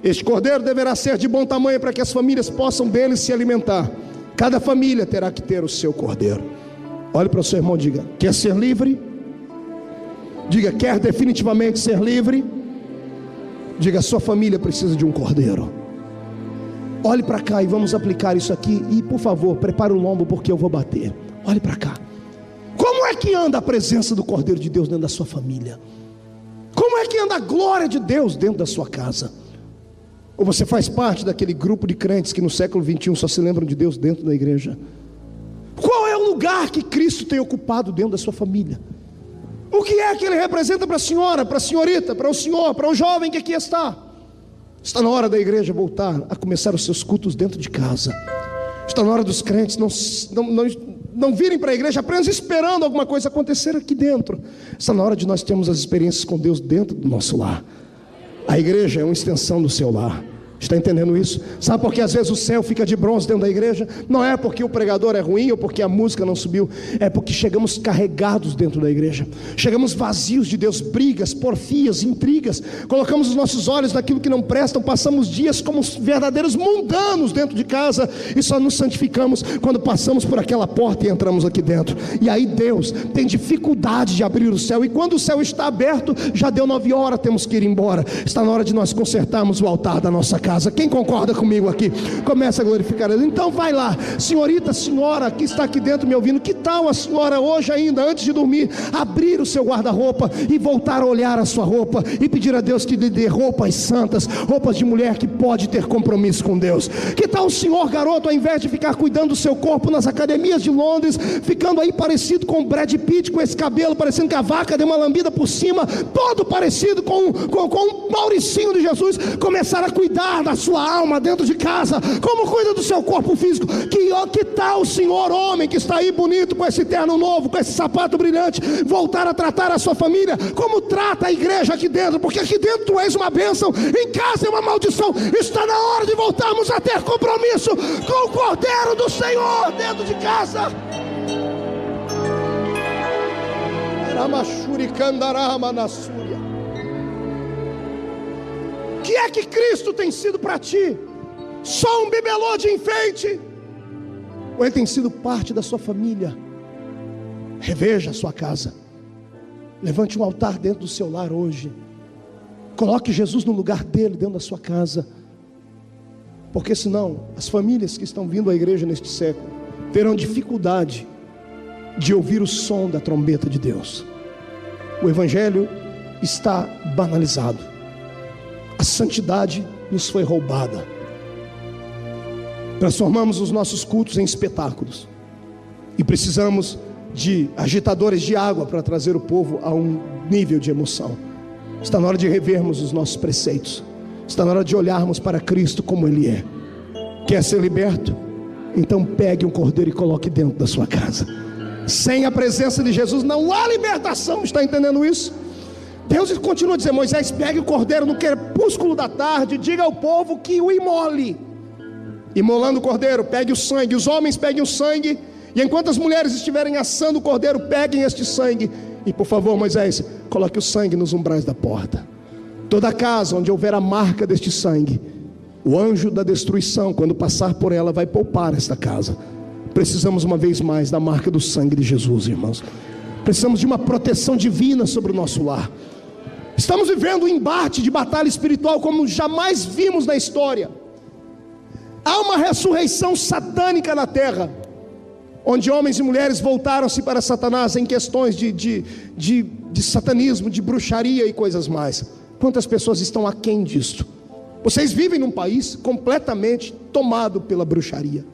Este cordeiro deverá ser de bom tamanho, para que as famílias possam dele se alimentar. Cada família terá que ter o seu cordeiro. Olhe para o seu irmão e diga: quer ser livre? Diga: quer definitivamente ser livre? Diga: a sua família precisa de um cordeiro. Olhe para cá e vamos aplicar isso aqui. E por favor, prepare o lombo, porque eu vou bater. Olhe para cá. Como é que anda a presença do Cordeiro de Deus dentro da sua família? Como é que anda a glória de Deus dentro da sua casa? Ou você faz parte daquele grupo de crentes que no século 21 só se lembram de Deus dentro da igreja? Qual é o lugar que Cristo tem ocupado dentro da sua família? O que é que Ele representa para a senhora, para a senhorita, para o senhor, para o jovem que aqui está? Está na hora da igreja voltar a começar os seus cultos dentro de casa. Está na hora dos crentes não virem para a igreja apenas esperando alguma coisa acontecer aqui dentro. Está na hora de nós termos as experiências com Deus dentro do nosso lar. A igreja é uma extensão do seu lar. Está entendendo isso? Sabe por que às vezes o céu fica de bronze dentro da igreja? Não é porque o pregador é ruim ou porque a música não subiu. É porque chegamos carregados dentro da igreja. Chegamos vazios de Deus. Brigas, porfias, intrigas. Colocamos os nossos olhos naquilo que não prestam. Passamos dias como verdadeiros mundanos dentro de casa. E só nos santificamos quando passamos por aquela porta e entramos aqui dentro. E aí Deus tem dificuldade de abrir o céu. E quando o céu está aberto, já deu 9 horas, temos que ir embora. Está na hora de nós consertarmos o altar da nossa casa. Quem concorda comigo aqui? Começa a glorificar a Deus. Então vai lá, senhorita, senhora que está aqui dentro me ouvindo, que tal a senhora hoje ainda, antes de dormir, abrir o seu guarda-roupa e voltar a olhar a sua roupa e pedir a Deus que lhe dê roupas santas, roupas de mulher que pode ter compromisso com Deus? Que tal o senhor garoto, ao invés de ficar cuidando do seu corpo nas academias de Londres, ficando aí parecido com o Brad Pitt, com esse cabelo parecendo que a vaca deu uma lambida por cima, todo parecido com o Mauricinho de Jesus, começar a cuidar da sua alma dentro de casa, como cuida do seu corpo físico? Que tal o senhor homem que está aí bonito, com esse terno novo, com esse sapato brilhante, voltar a tratar a sua família como trata a igreja aqui dentro? Porque aqui dentro tu és uma bênção, em casa é uma maldição. Está na hora de voltarmos a ter compromisso com o Cordeiro do Senhor dentro de casa. O que é que Cristo tem sido para ti? Só um bibelô de enfeite? Ou Ele tem sido parte da sua família? Reveja a sua casa. Levante um altar dentro do seu lar hoje. Coloque Jesus no lugar dele dentro da sua casa. Porque senão as famílias que estão vindo à igreja neste século terão dificuldade de ouvir o som da trombeta de Deus. O evangelho está banalizado. A santidade nos foi roubada. Transformamos os nossos cultos em espetáculos. E precisamos de agitadores de água para trazer o povo a um nível de emoção. Está na hora de revermos os nossos preceitos. Está na hora de olharmos para Cristo como Ele é. Quer ser liberto? Então pegue um cordeiro e coloque dentro da sua casa. Sem a presença de Jesus não há libertação. Está entendendo isso? Deus continua a dizer: Moisés, pegue o cordeiro no crepúsculo da tarde, diga ao povo que o imole. Imolando o cordeiro, pegue o sangue. Os homens peguem o sangue, e enquanto as mulheres estiverem assando o cordeiro, peguem este sangue. E por favor, Moisés, coloque o sangue nos umbrais da porta. Toda casa onde houver a marca deste sangue, o anjo da destruição, quando passar por ela, vai poupar esta casa. Precisamos uma vez mais da marca do sangue de Jesus, irmãos. Precisamos de uma proteção divina sobre o nosso lar. Estamos vivendo um embate de batalha espiritual como jamais vimos na história. Há uma ressurreição satânica na terra, onde homens e mulheres voltaram-se para Satanás em questões de satanismo, de bruxaria e coisas mais. Quantas pessoas estão aquém disto? Vocês vivem num país completamente tomado pela bruxaria.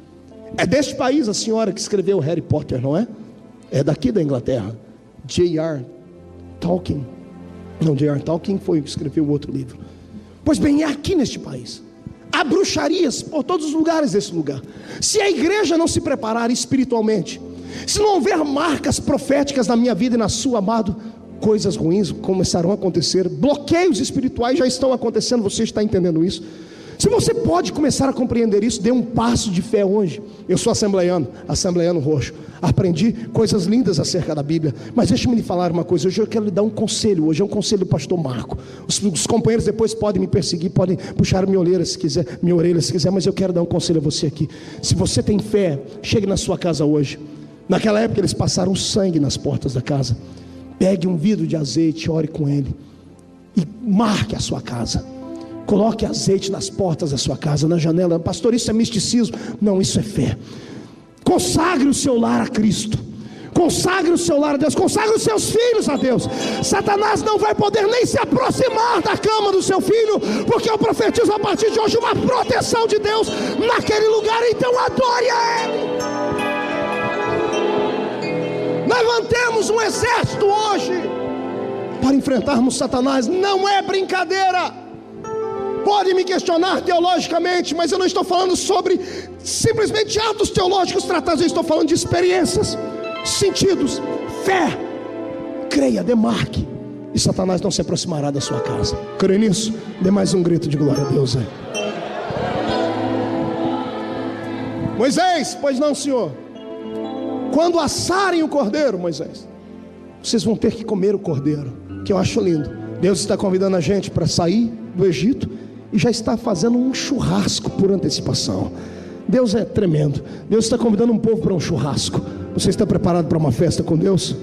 É deste país a senhora que escreveu Harry Potter, não é? É daqui da Inglaterra. J.R. Tolkien. Não, J.R. Tolkien foi o que escreveu o outro livro. Pois bem, é aqui neste país. Há bruxarias por todos os lugares desse lugar. Se a igreja não se preparar espiritualmente, Se não houver marcas proféticas na minha vida e na sua, amado, coisas ruins começarão a acontecer. Bloqueios espirituais já estão acontecendo. Você está entendendo isso? Se você pode começar a compreender isso, dê um passo de fé hoje. Eu sou assembleiano roxo. Aprendi coisas lindas acerca da Bíblia. Mas deixe-me lhe falar uma coisa. Hoje eu quero lhe dar um conselho. Hoje é um conselho do pastor Marco. Os companheiros depois podem me perseguir, podem puxar minha orelha se quiser, mas eu quero dar um conselho a você aqui. Se você tem fé, chegue na sua casa hoje. Naquela época eles passaram sangue nas portas da casa. Pegue um vidro de azeite, ore com ele e marque a sua casa. Coloque azeite nas portas da sua casa, na janela. Pastor, isso é misticismo? Não, isso é fé. Consagre o seu lar a Cristo. Consagre o seu lar a Deus. Consagre os seus filhos a Deus. Satanás não vai poder nem se aproximar da cama do seu filho, porque eu profetizo a partir de hoje uma proteção de Deus naquele lugar. Então adore a Ele. Levantemos um exército hoje para enfrentarmos Satanás. Não é brincadeira. Pode me questionar teologicamente, mas eu não estou falando sobre simplesmente atos teológicos tratados. Eu estou falando de experiências, sentidos, fé. Creia, demarque, e Satanás não se aproximará da sua casa. Creio nisso? Dê mais um grito de glória a Deus aí. Moisés, pois não, senhor. Quando assarem o cordeiro, Moisés, vocês vão ter que comer o cordeiro, que eu acho lindo. Deus está convidando a gente para sair do Egito e já está fazendo um churrasco por antecipação. Deus é tremendo. Deus está convidando um povo para um churrasco. Você está preparado para uma festa com Deus?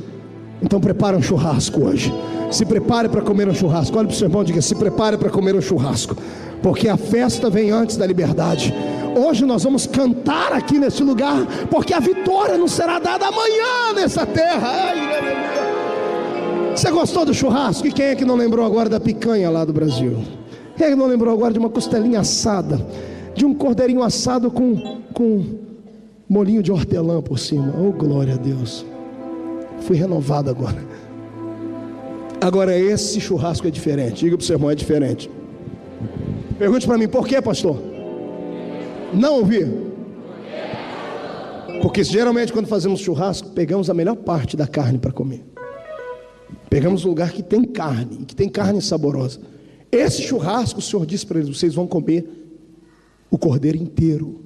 Então prepare um churrasco hoje. Se prepare para comer um churrasco. Olha para o seu irmão e diga: se prepare para comer um churrasco, porque a festa vem antes da liberdade. Hoje nós vamos cantar aqui nesse lugar, porque a vitória não será dada amanhã nessa terra. Você gostou do churrasco? E quem é que não lembrou agora da picanha lá do Brasil? Quem é que não lembrou agora de uma costelinha assada, de um cordeirinho assado com molinho de hortelã por cima? Oh, glória a Deus. Fui renovado agora. Agora esse churrasco é diferente. Diga para o seu irmão: é diferente. Pergunte para mim: por quê, pastor? Não ouvi. Porque geralmente quando fazemos churrasco, pegamos a melhor parte da carne para comer. Pegamos um lugar que tem carne, e que tem carne saborosa. Esse churrasco, o Senhor disse para eles: vocês vão comer o cordeiro inteiro.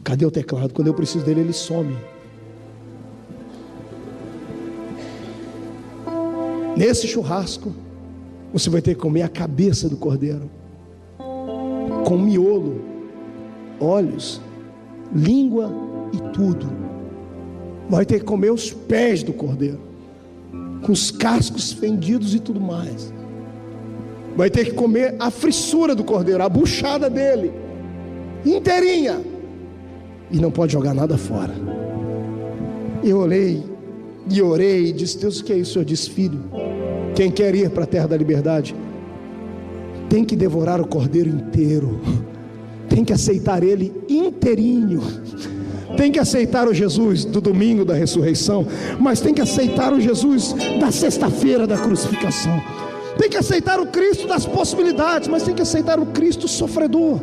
Cadê o teclado? Quando eu preciso dele, ele some. Nesse churrasco, você vai ter que comer a cabeça do cordeiro, com miolo, olhos, língua e tudo. Vai ter que comer os pés do cordeiro, com os cascos fendidos e tudo mais. Vai ter que comer a frissura do cordeiro, a buchada dele, inteirinha. E não pode jogar nada fora. Eu olhei e orei e disse: Deus, o que é isso? O Senhor disse: filho, quem quer ir para a terra da liberdade tem que devorar o cordeiro inteiro, tem que aceitar ele inteirinho, tem que aceitar o Jesus do domingo da ressurreição, mas tem que aceitar o Jesus da sexta-feira da crucificação, tem que aceitar o Cristo das possibilidades, mas tem que aceitar o Cristo sofredor,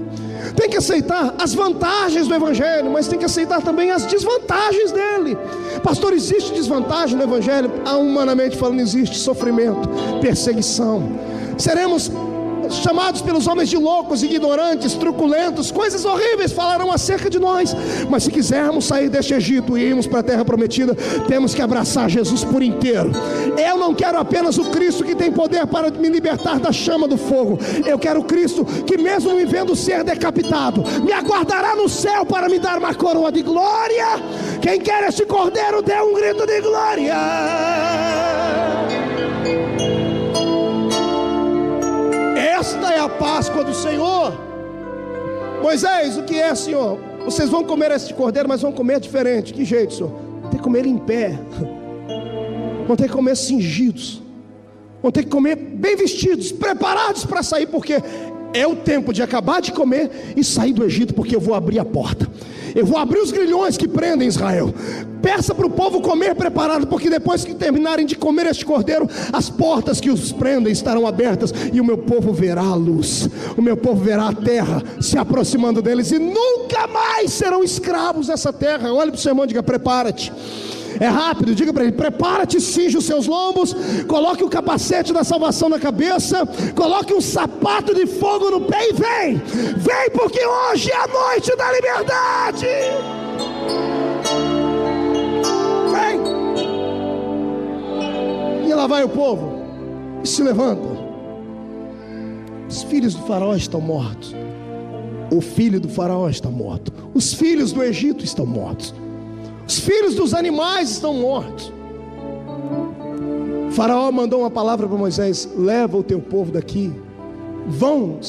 tem que aceitar as vantagens do Evangelho, mas tem que aceitar também as desvantagens dele. Pastor, existe desvantagem no Evangelho? Humanamente falando, existe sofrimento, perseguição. Seremos chamados pelos homens de loucos, ignorantes, truculentos, coisas horríveis falarão acerca de nós. Mas se quisermos sair deste Egito e irmos para a terra prometida, temos que abraçar Jesus por inteiro. Eu não quero apenas o Cristo que tem poder para me libertar da chama do fogo. Eu quero o Cristo que, mesmo me vendo ser decapitado, me aguardará no céu para me dar uma coroa de glória. Quem quer este cordeiro, dê um grito de glória. Esta é a Páscoa do Senhor. Moisés, o que é, Senhor? Vocês vão comer este cordeiro, mas vão comer diferente. Que jeito, Senhor? Vão ter que comer em pé, vão ter que comer cingidos, vão ter que comer bem vestidos, preparados para sair, porque é o tempo de acabar de comer e sair do Egito, porque eu vou abrir a porta. Eu vou abrir os grilhões que prendem Israel. Peça para o povo comer preparado, porque depois que terminarem de comer este cordeiro, as portas que os prendem estarão abertas, e o meu povo verá a luz, o meu povo verá a terra se aproximando deles, e nunca mais serão escravos dessa terra. Olhe para o seu irmão e diga: prepara-te. É rápido, diga para ele: prepara-te, cinge os seus lombos, coloque o capacete da salvação na cabeça, coloque um sapato de fogo no pé e vem, porque hoje é a noite da liberdade. Vem. E lá vai o povo, e se levanta. Os filhos do faraó estão mortos. O filho do faraó está morto. Os filhos do Egito estão mortos. Os filhos dos animais estão mortos. O faraó mandou uma palavra para Moisés: leva o teu povo daqui. Vão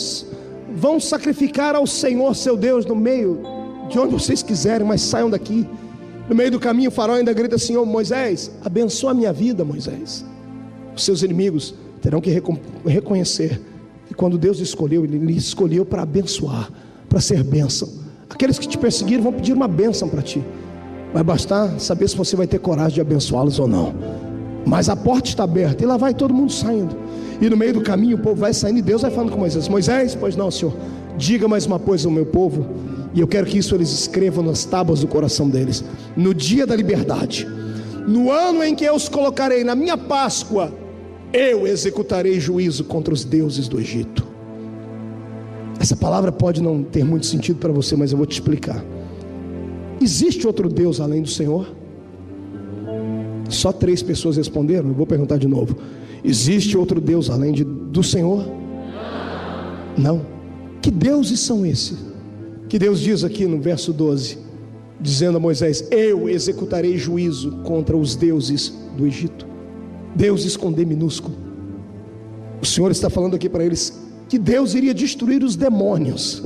sacrificar ao Senhor seu Deus no meio de onde vocês quiserem, mas saiam daqui. No meio do caminho o faraó ainda grita: Senhor, Moisés, abençoa a minha vida, Moisés. Os seus inimigos terão que reconhecer que quando Deus escolheu, Ele lhe escolheu para abençoar, para ser bênção. Aqueles que te perseguiram vão pedir uma bênção para ti. Vai bastar saber se você vai ter coragem de abençoá-los ou não. Mas a porta está aberta, e lá vai todo mundo saindo. E no meio do caminho o povo vai saindo, e Deus vai falando com Moisés: Moisés, pois não, Senhor, diga mais uma coisa ao meu povo, e eu quero que isso eles escrevam nas tábuas do coração deles. No dia da liberdade, no ano em que eu os colocarei na minha Páscoa, eu executarei juízo contra os deuses do Egito. Essa palavra pode não ter muito sentido para você, mas eu vou te explicar. Existe outro Deus além do Senhor? Só 3 pessoas responderam. Eu vou perguntar de novo: existe outro Deus além do Senhor? Não. Que deuses são esses? Que Deus diz aqui no verso 12, dizendo a Moisés: eu executarei juízo contra os deuses do Egito. Deuses com D minúsculo. O Senhor está falando aqui para eles que Deus iria destruir os demônios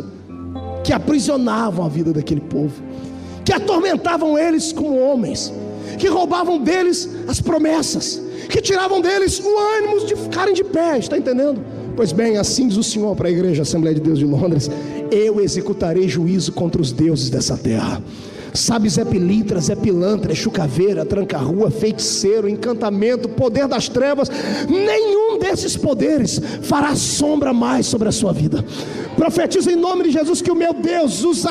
que aprisionavam a vida daquele povo, que atormentavam eles como homens, que roubavam deles as promessas, que tiravam deles o ânimo de ficarem de pé. Está entendendo? Pois bem, assim diz o Senhor para a igreja Assembleia de Deus de Londres: eu executarei juízo contra os deuses dessa terra. Sabe, Zé Pilintra, Zé Pilantra, Chucaveira, Tranca-Rua, feiticeiro, encantamento, poder das trevas, nenhum desses poderes fará sombra mais sobre a sua vida. Profetizo em nome de Jesus que o meu Deus os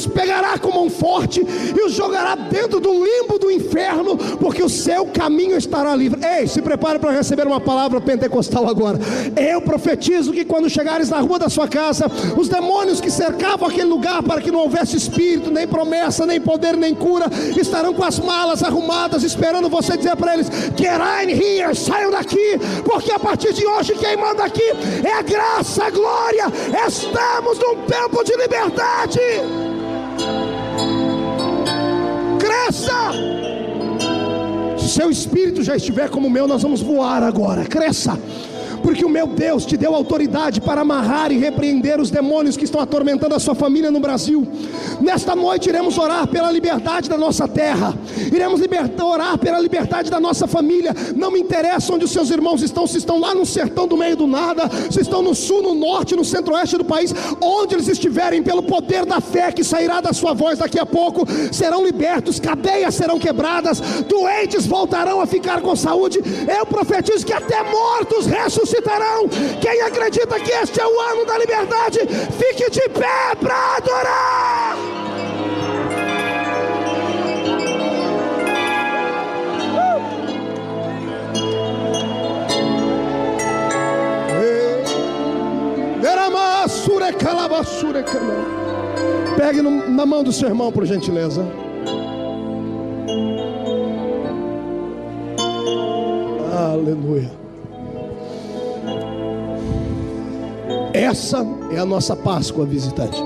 pegará com mão forte e os jogará dentro do limbo do inferno, porque o seu caminho estará livre. Ei, se prepare para receber uma palavra pentecostal agora. Eu profetizo que quando chegares na rua da sua casa, os demônios que cercavam aquele lugar para que não houvesse espírito, nem promessa, nem poder, nem cura, estarão com as malas arrumadas, esperando você dizer para eles: get in here, saiam daqui, porque a partir de hoje quem manda aqui é a graça, a glória. Estamos num tempo de liberdade. Cresça. Se seu espírito já estiver como o meu, nós vamos voar agora. Cresça, porque o meu Deus te deu autoridade para amarrar e repreender os demônios que estão atormentando a sua família no Brasil. Nesta noite iremos orar pela liberdade da nossa terra, iremos orar pela liberdade da nossa família. Não me interessa onde os seus irmãos estão, se estão lá no sertão do meio do nada, se estão no sul, no norte, no centro-oeste do país, onde eles estiverem, pelo poder da fé que sairá da sua voz daqui a pouco, serão libertos, cadeias serão quebradas, doentes voltarão a ficar com saúde. Eu profetizo que até mortos ressuscitarão. Quem acredita que este é o ano da liberdade, fique de pé para adorar. Pegue na mão do seu irmão, por gentileza. Aleluia. Essa é a nossa Páscoa, visitante.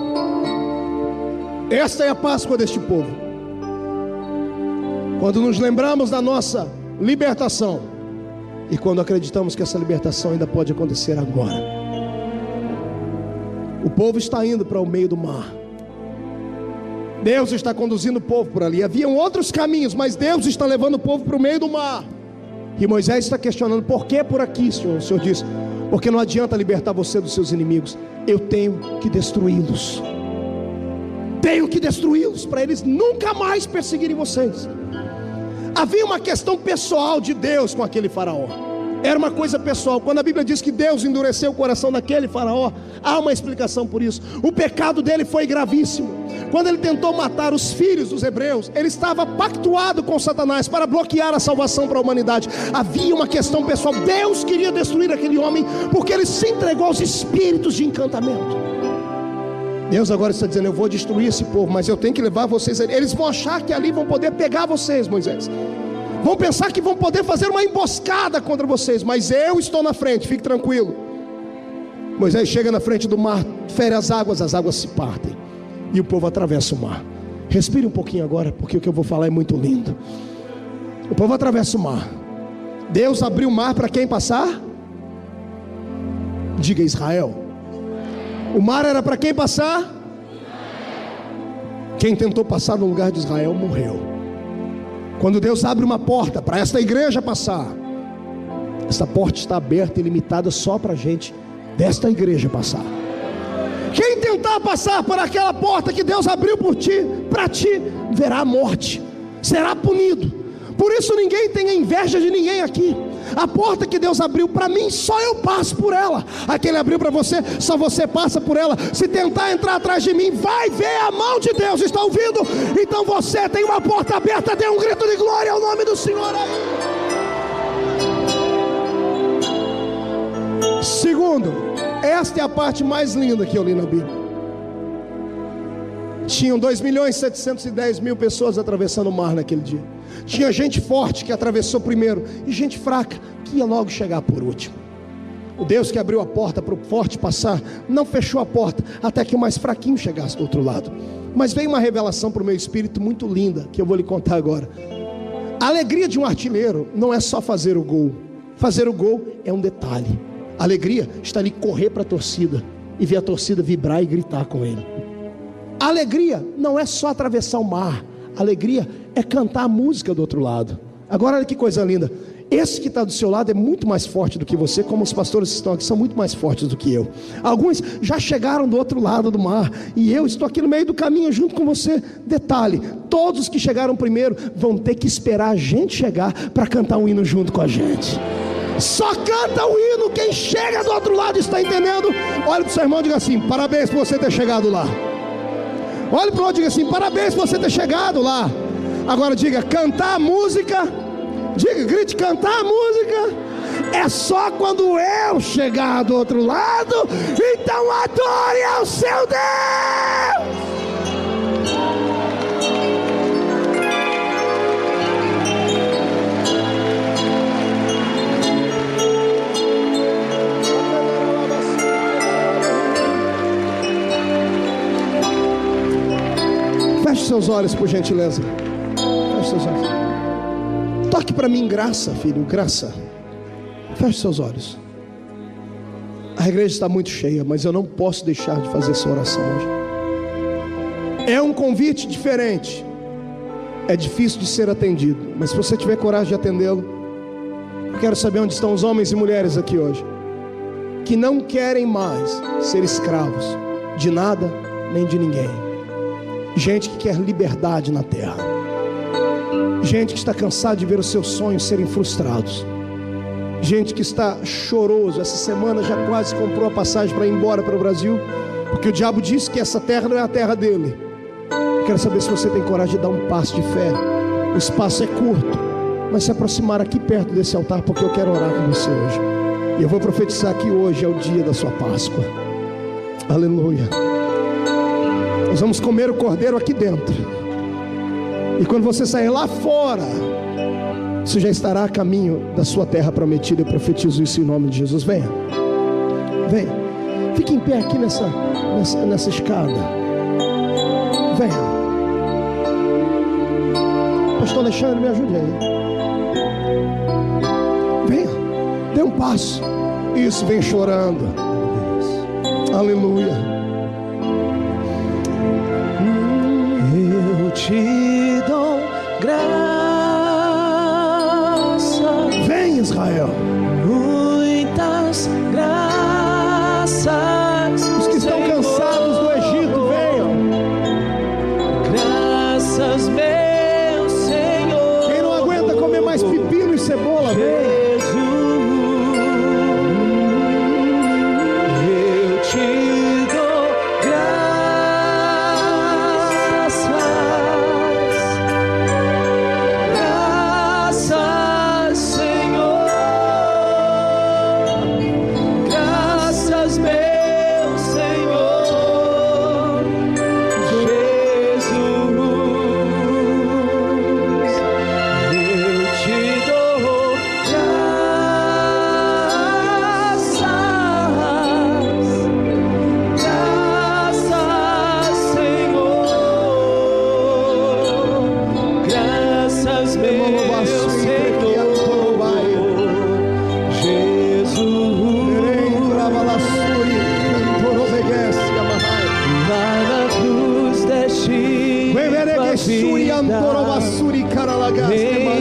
Esta é a Páscoa deste povo. Quando nos lembramos da nossa libertação e quando acreditamos que essa libertação ainda pode acontecer agora. O povo está indo para o meio do mar. Deus está conduzindo o povo por ali. Haviam outros caminhos, mas Deus está levando o povo para o meio do mar. E Moisés está questionando: por que por aqui, Senhor? O Senhor diz: porque não adianta libertar você dos seus inimigos, eu tenho que destruí-los. tenho que destruí-los para eles nunca mais perseguirem vocês. Havia uma questão pessoal de Deus com aquele faraó. Era uma coisa pessoal. Quando a Bíblia diz que Deus endureceu o coração daquele faraó, há uma explicação por isso. O pecado dele foi gravíssimo. Quando ele tentou matar os filhos dos hebreus, ele estava pactuado com Satanás para bloquear a salvação para a humanidade. Havia uma questão pessoal. Deus queria destruir aquele homem porque ele se entregou aos espíritos de encantamento. Deus agora está dizendo: eu vou destruir esse povo, mas eu tenho que levar vocês ali. Eles vão achar que ali vão poder pegar vocês, Moisés. Vão pensar que vão poder fazer uma emboscada contra vocês, mas eu estou na frente, fique tranquilo. Moisés chega na frente do mar, fere as águas se partem, e o povo atravessa o mar. Respire um pouquinho agora, porque o que eu vou falar é muito lindo. O povo atravessa o mar. Deus abriu o mar para quem passar? Diga: Israel. O mar era para quem passar? Quem tentou passar no lugar de Israel morreu. Quando Deus abre uma porta para esta igreja passar, essa porta está aberta e limitada só para a gente desta igreja passar. Quem tentar passar por aquela porta que Deus abriu por ti, para ti, verá a morte, será punido. Por isso ninguém tenha inveja de ninguém aqui. A porta que Deus abriu para mim, só eu passo por ela. A que Ele abriu para você, só você passa por ela. Se tentar entrar atrás de mim, vai ver a mão de Deus. Está ouvindo? Então você tem uma porta aberta. Dê um grito de glória ao nome do Senhor aí. Segundo, esta é a parte mais linda que eu li na Bíblia. Tinham 2.710.000 pessoas atravessando o mar naquele dia. Tinha gente forte que atravessou primeiro e gente fraca que ia logo chegar por último. O Deus que abriu a porta para o forte passar, não fechou a porta até que o mais fraquinho chegasse do outro lado. Mas veio uma revelação para o meu espírito muito linda, que eu vou lhe contar agora. A alegria de um artilheiro não é só fazer o gol. Fazer o gol é um detalhe. A alegria está ali correr para a torcida e ver a torcida vibrar e gritar com ele. A alegria não é só atravessar o mar. A alegria é cantar a música do outro lado. Agora olha que coisa linda. Esse que está do seu lado é muito mais forte do que você, como os pastores que estão aqui são muito mais fortes do que eu. Alguns já chegaram do outro lado do mar, e eu estou aqui no meio do caminho junto com você. Detalhe: todos que chegaram primeiro vão ter que esperar a gente chegar para cantar um hino junto com a gente. Só canta o hino quem chega do outro lado, está entendendo? Olha para o seu irmão e diga assim: parabéns por você ter chegado lá. Olha para o outro e diga assim: parabéns por você ter chegado lá. Agora diga: cantar a música. Diga, grite: cantar a música é só quando eu chegar do outro lado. Então adore ao seu Deus. Feche seus olhos, por gentileza. Feche seus olhos. Toque para mim graça, filho, graça. Feche seus olhos. A igreja está muito cheia, mas eu não posso deixar de fazer essa oração hoje. É um convite diferente. É difícil de ser atendido, mas se você tiver coragem de atendê-lo, eu quero saber onde estão os homens e mulheres aqui hoje, que não querem mais ser escravos de nada nem de ninguém. Gente que quer liberdade na terra. Gente que está cansada de ver os seus sonhos serem frustrados. Gente que está choroso. Essa semana já quase comprou a passagem para ir embora para o Brasil, porque o diabo disse que essa terra não é a terra dele. Eu quero saber se você tem coragem de dar um passo de fé. O espaço é curto, mas se aproximar aqui perto desse altar, porque eu quero orar com você hoje. E eu vou profetizar que hoje é o dia da sua Páscoa. Aleluia. Nós vamos comer o cordeiro aqui dentro. E quando você sair lá fora, você já estará a caminho da sua terra prometida. Eu profetizo isso em nome de Jesus. Venha. Venha. Fique em pé aqui nessa escada. Venha. Pastor Alexandre, me ajude aí. Venha. Dê um passo. Isso, vem chorando. Aleluia. Eu te dou graça. Vem, Israel. Muitas graças. Os que estão cansados do Egito, venham.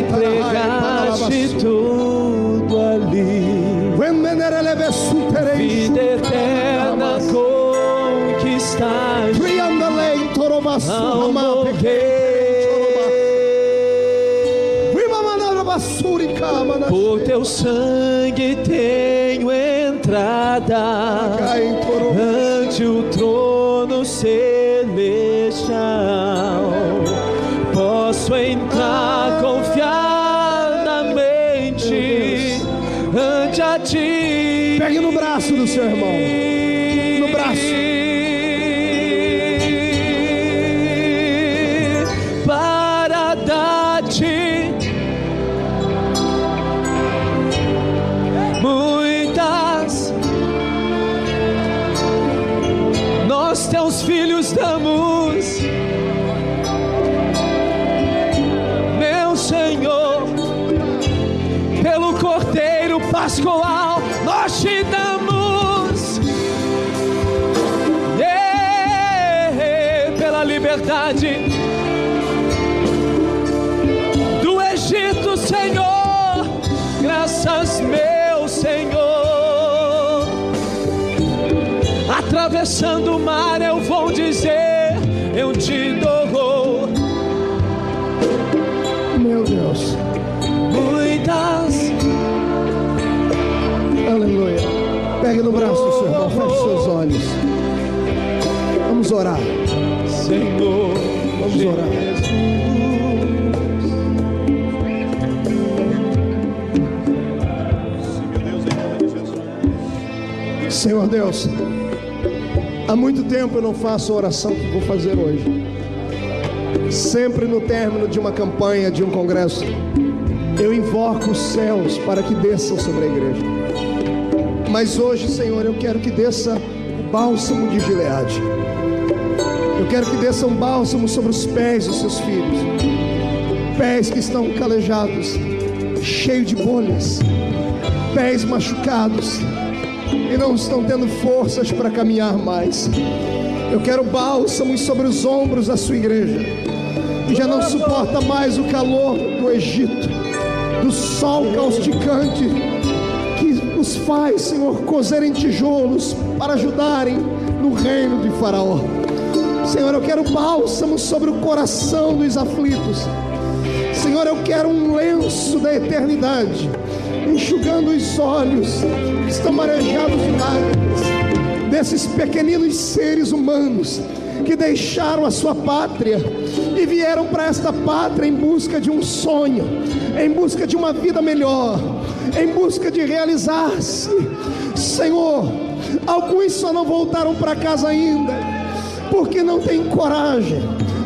Entregaste tudo ali, vida eterna conquistaste ao morrer. Por teu sangue tenho entrada ante o trono celestial. Posso entrar confiadamente ante a ti. Pegue no braço do seu irmão, no braço. Para dar-te muitas, nós teus filhos damos, meu Senhor, pelo Cordeiro Pascual nós te damos, pela liberdade do Egito, Senhor, graças, meu Senhor. Atravessando o mar eu vou dizer, eu te dou, meu Deus, muitas. Aleluia. Pegue no braço do seu irmão, feche seus olhos. Vamos orar, Senhor. Vamos orar. Senhor Deus, há muito tempo eu não faço a oração que vou fazer hoje. Sempre no término de uma campanha, de um congresso, eu invoco os céus para que desçam sobre a igreja. Mas hoje, Senhor, eu quero que desça o bálsamo de Gileade. Eu quero que desça um bálsamo sobre os pés dos seus filhos, pés que estão calejados, cheios de bolhas, pés machucados e não estão tendo forças para caminhar mais. Eu quero bálsamos sobre os ombros da sua igreja, que já não suporta mais o calor do Egito, do sol causticante, que os faz, Senhor, cozerem tijolos para ajudarem no reino de Faraó. Senhor, eu quero bálsamo sobre o coração dos aflitos. Senhor, eu quero um lenço da eternidade, enxugando os olhos que estão marejados de lágrimas, desses pequeninos seres humanos que deixaram a sua pátria e vieram para esta pátria em busca de um sonho, em busca de uma vida melhor, em busca de realizar-se. Senhor, alguns só não voltaram para casa ainda porque não têm coragem,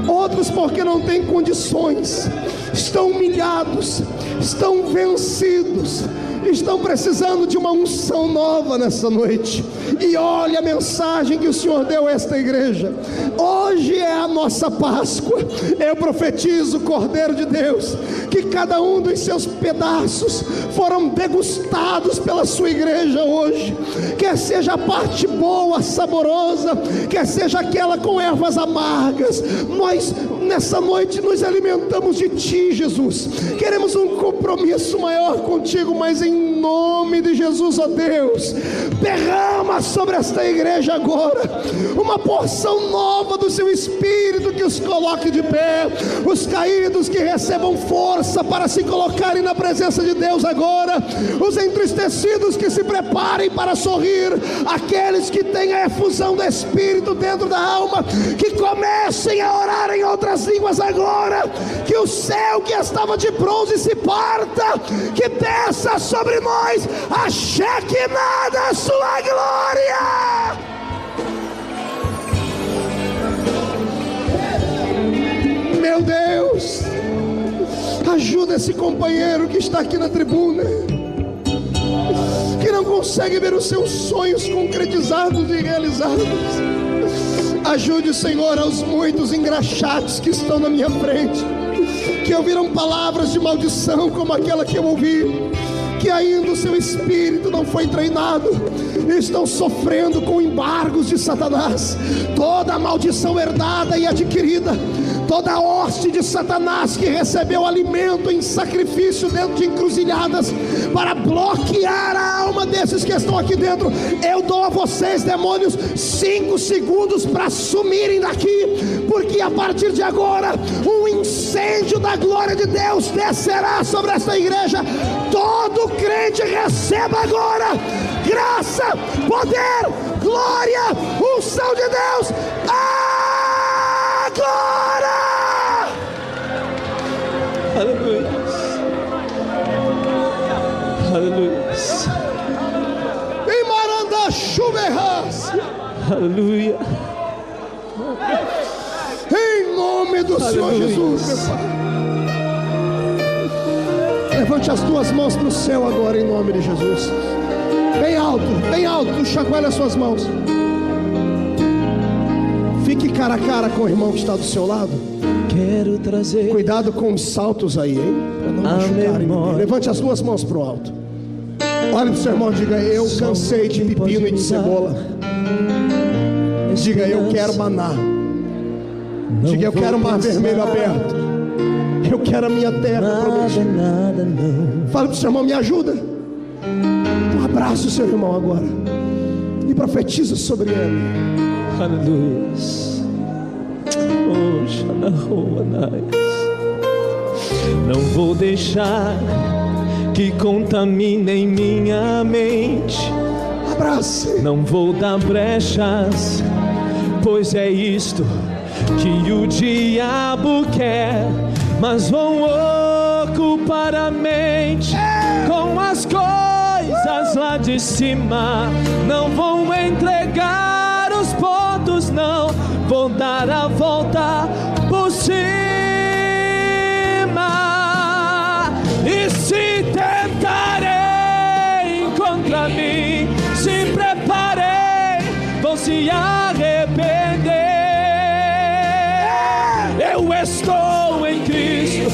outros porque não têm condições, estão humilhados, estão vencidos, estão precisando de uma unção nova nessa noite. E olha a mensagem que o Senhor deu a esta igreja. Hoje é a nossa Páscoa. Eu profetizo, Cordeiro de Deus, que cada um dos seus pedaços foram degustados pela sua igreja hoje, quer seja a parte boa, saborosa, quer seja aquela com ervas amargas. Nós nessa noite nos alimentamos de Ti, Jesus. Queremos um compromisso maior contigo, mas em nome de Jesus, ó Deus, derrama sobre esta igreja agora uma porção nova do Seu Espírito, que os coloque de pé, os caídos que recebam força para se colocarem na presença de Deus agora, os entristecidos que se preparem para sorrir, aqueles que têm a efusão do Espírito dentro da alma, que comecem a orar em outras línguas agora, que o céu que estava de bronze se parta, que desça sobre nós a Shekinah da Sua glória. Meu Deus, ajuda esse companheiro que está aqui na tribuna, que não consegue ver os seus sonhos concretizados e realizados. Ajude, Senhor, aos muitos engraxates que estão na minha frente, que ouviram palavras de maldição como aquela que eu ouvi, que ainda o seu espírito não foi treinado, estão sofrendo com embargos de Satanás. Toda a maldição herdada e adquirida, toda a hoste de Satanás que recebeu alimento em sacrifício dentro de encruzilhadas para bloquear a alma desses que estão aqui dentro, eu dou a vocês, demônios, 5 segundos para sumirem daqui, porque a partir de agora um incêndio da glória de Deus descerá sobre esta igreja. Todo crente receba agora graça, poder, glória, unção de Deus agora. Aleluia. Aleluia. Em Maranda Chuverras. Aleluia. Em nome do Senhor Jesus, meu Pai. Levante as tuas mãos para o céu agora, em nome de Jesus. Bem alto, chacoalhe as suas mãos. Fique cara a cara com o irmão que está do seu lado. Quero trazer. Cuidado com os saltos aí, hein? Para não machucarem ninguém. Levante as duas mãos para o alto. Olhe para o seu irmão e diga: eu cansei de pepino e de cebola. Diga: eu quero maná. Diga: eu quero o mar vermelho aberto. Eu quero a minha terra prometida. Fala para o seu irmão: me ajuda. Um abraço o seu irmão agora e profetiza sobre ele. Aleluia. Oh, não vou deixar que contaminem minha mente. Abrace. Não vou dar brechas, pois é isto que o diabo quer. Mas vão ocupar a mente com as coisas lá de cima. Não vão entregar os pontos, não. Vou dar a volta por cima. E se tentarem contra mim, se preparem, vão se arrepender. Eu estou em Cristo,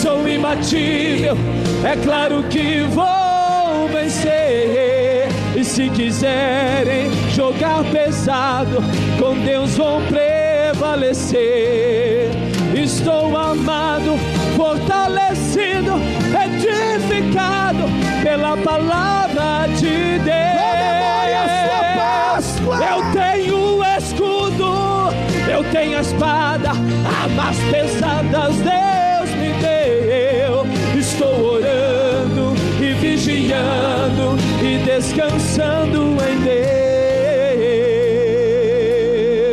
sou imbatível, é claro que vou vencer. E se quiserem jogar pesado, com Deus vão prevalecer. Estou amado, fortalecido, edificado pela palavra de Deus. Eu tenho escudo, eu tenho a espada, armas pesadas Deus me deu. Estou orando e vigiando e descansando em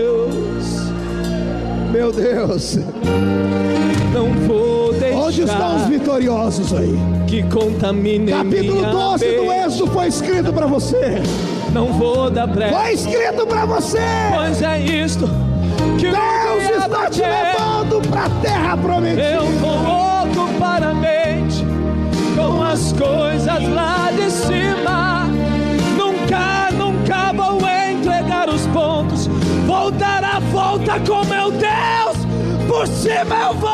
Deus. Meu Deus, não vou deixar. Onde estão os vitoriosos aí? Que contaminem Capítulo 12 do Êxodo foi escrito para você. Não vou dar brecha. Foi escrito para você. Pois é isto que Deus está te levando para a terra prometida. Eu vou ocupar a mente com as coisas lá de cima. Nunca vou entregar os pontos. Vou dar a volta com meu Deus. Por cima eu vou.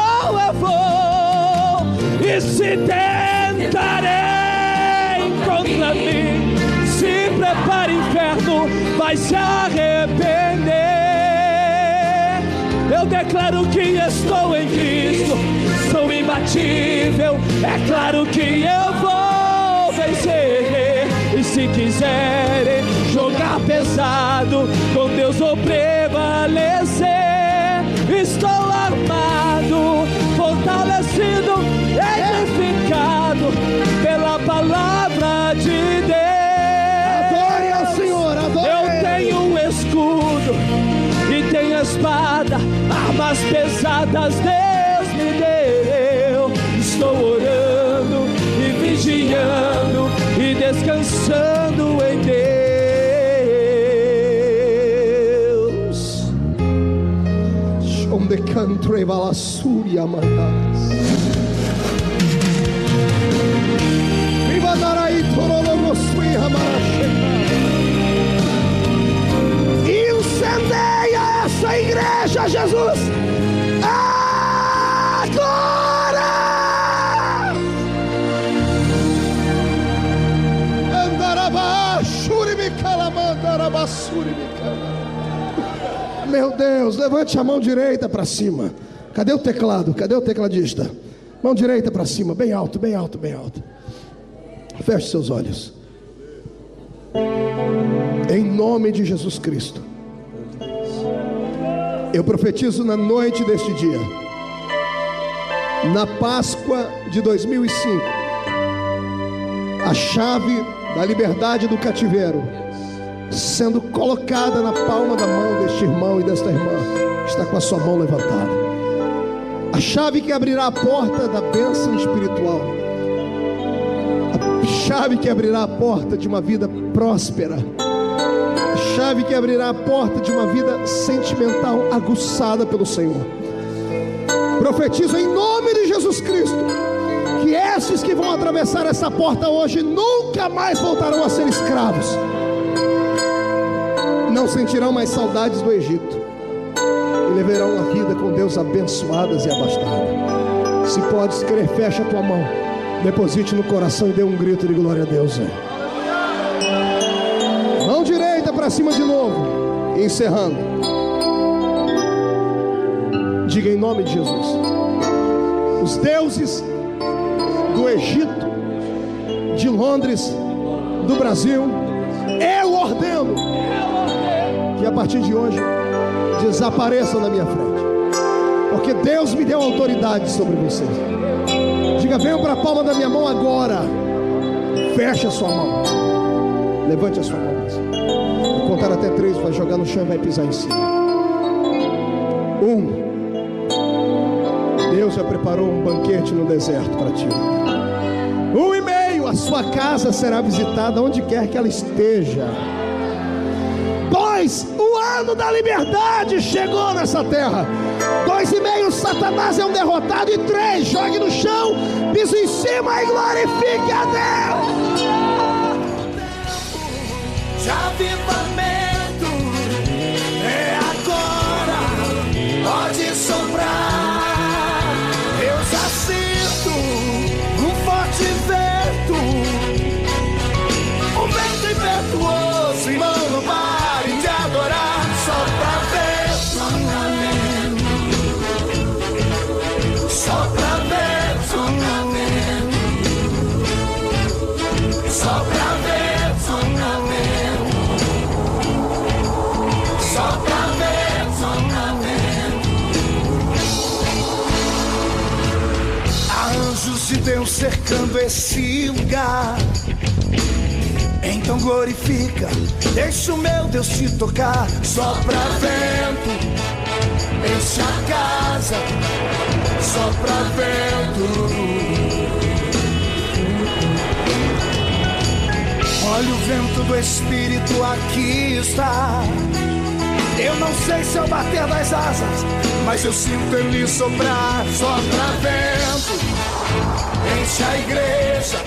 E se tentarem contra mim, se prepare, inferno, vai se arrepender. Eu declaro que estou em Cristo, sou imbatível. É claro que eu vou vencer. E se quiserem jogar pesado, com Deus vou prevalecer. Estou armado, fortalecido, edificado pela palavra de Deus. Adore ao Senhor, adore. Eu tenho um escudo e tenho a espada, armas pesadas Deus me deu. Estou orando e vigiando e descansando em Deus. Onde canto e valassúria mandas. Viva darai torologosui ramarachena. Incendeia essa igreja, Jesus. Agora! Meu Deus, levante a mão direita para cima. Cadê o teclado? Cadê o tecladista? Mão direita para cima, bem alto, bem alto, bem alto. Feche seus olhos. Em nome de Jesus Cristo, eu profetizo na noite deste dia, na Páscoa de 2005, a chave da liberdade do cativeiro sendo colocada na palma da mão deste irmão e desta irmã que está com a sua mão levantada. A chave que abrirá a porta da bênção espiritual, a chave que abrirá a porta de uma vida próspera, a chave que abrirá a porta de uma vida sentimental aguçada pelo Senhor. Profetizo em nome de Jesus Cristo que esses que vão atravessar essa porta hoje nunca mais voltarão a ser escravos. Não sentirão mais saudades do Egito e levarão uma vida com Deus abençoadas e abastadas. Se podes crer, fecha a tua mão, deposite no coração e dê um grito de glória a Deus. Mão direita para cima de novo, encerrando. Diga em nome de Jesus: os deuses do Egito, de Londres, do Brasil, eu ordeno que a partir de hoje desapareçam da minha frente, porque Deus me deu autoridade sobre vocês. Diga: venham para a palma da minha mão agora. Feche a sua mão, levante a sua mão. Vou contar até 3, vai jogar no chão e vai pisar em cima. 1. Deus já preparou um banquete no deserto para ti. 1,5. A sua casa será visitada onde quer que ela esteja. 2. O ano da liberdade chegou nessa terra. 2,5. Satanás é um derrotado. E 3. Jogue no chão, pise em cima e glorifique a Deus. De avivamento é agora, pode soprar. Eu já sinto um forte vento, um vento impetuoso, irmão, não pare de adorar. Sopra vento, sopra vento, sopra vento. Anjos de Deus cercando esse lugar, então glorifica, deixa o meu Deus te tocar. Sopra vento, enche a casa, sopra vento. Olha o vento do Espírito aqui está. Eu não sei se eu bater das asas, mas eu sinto ele soprar. Sopra vento, enche a igreja,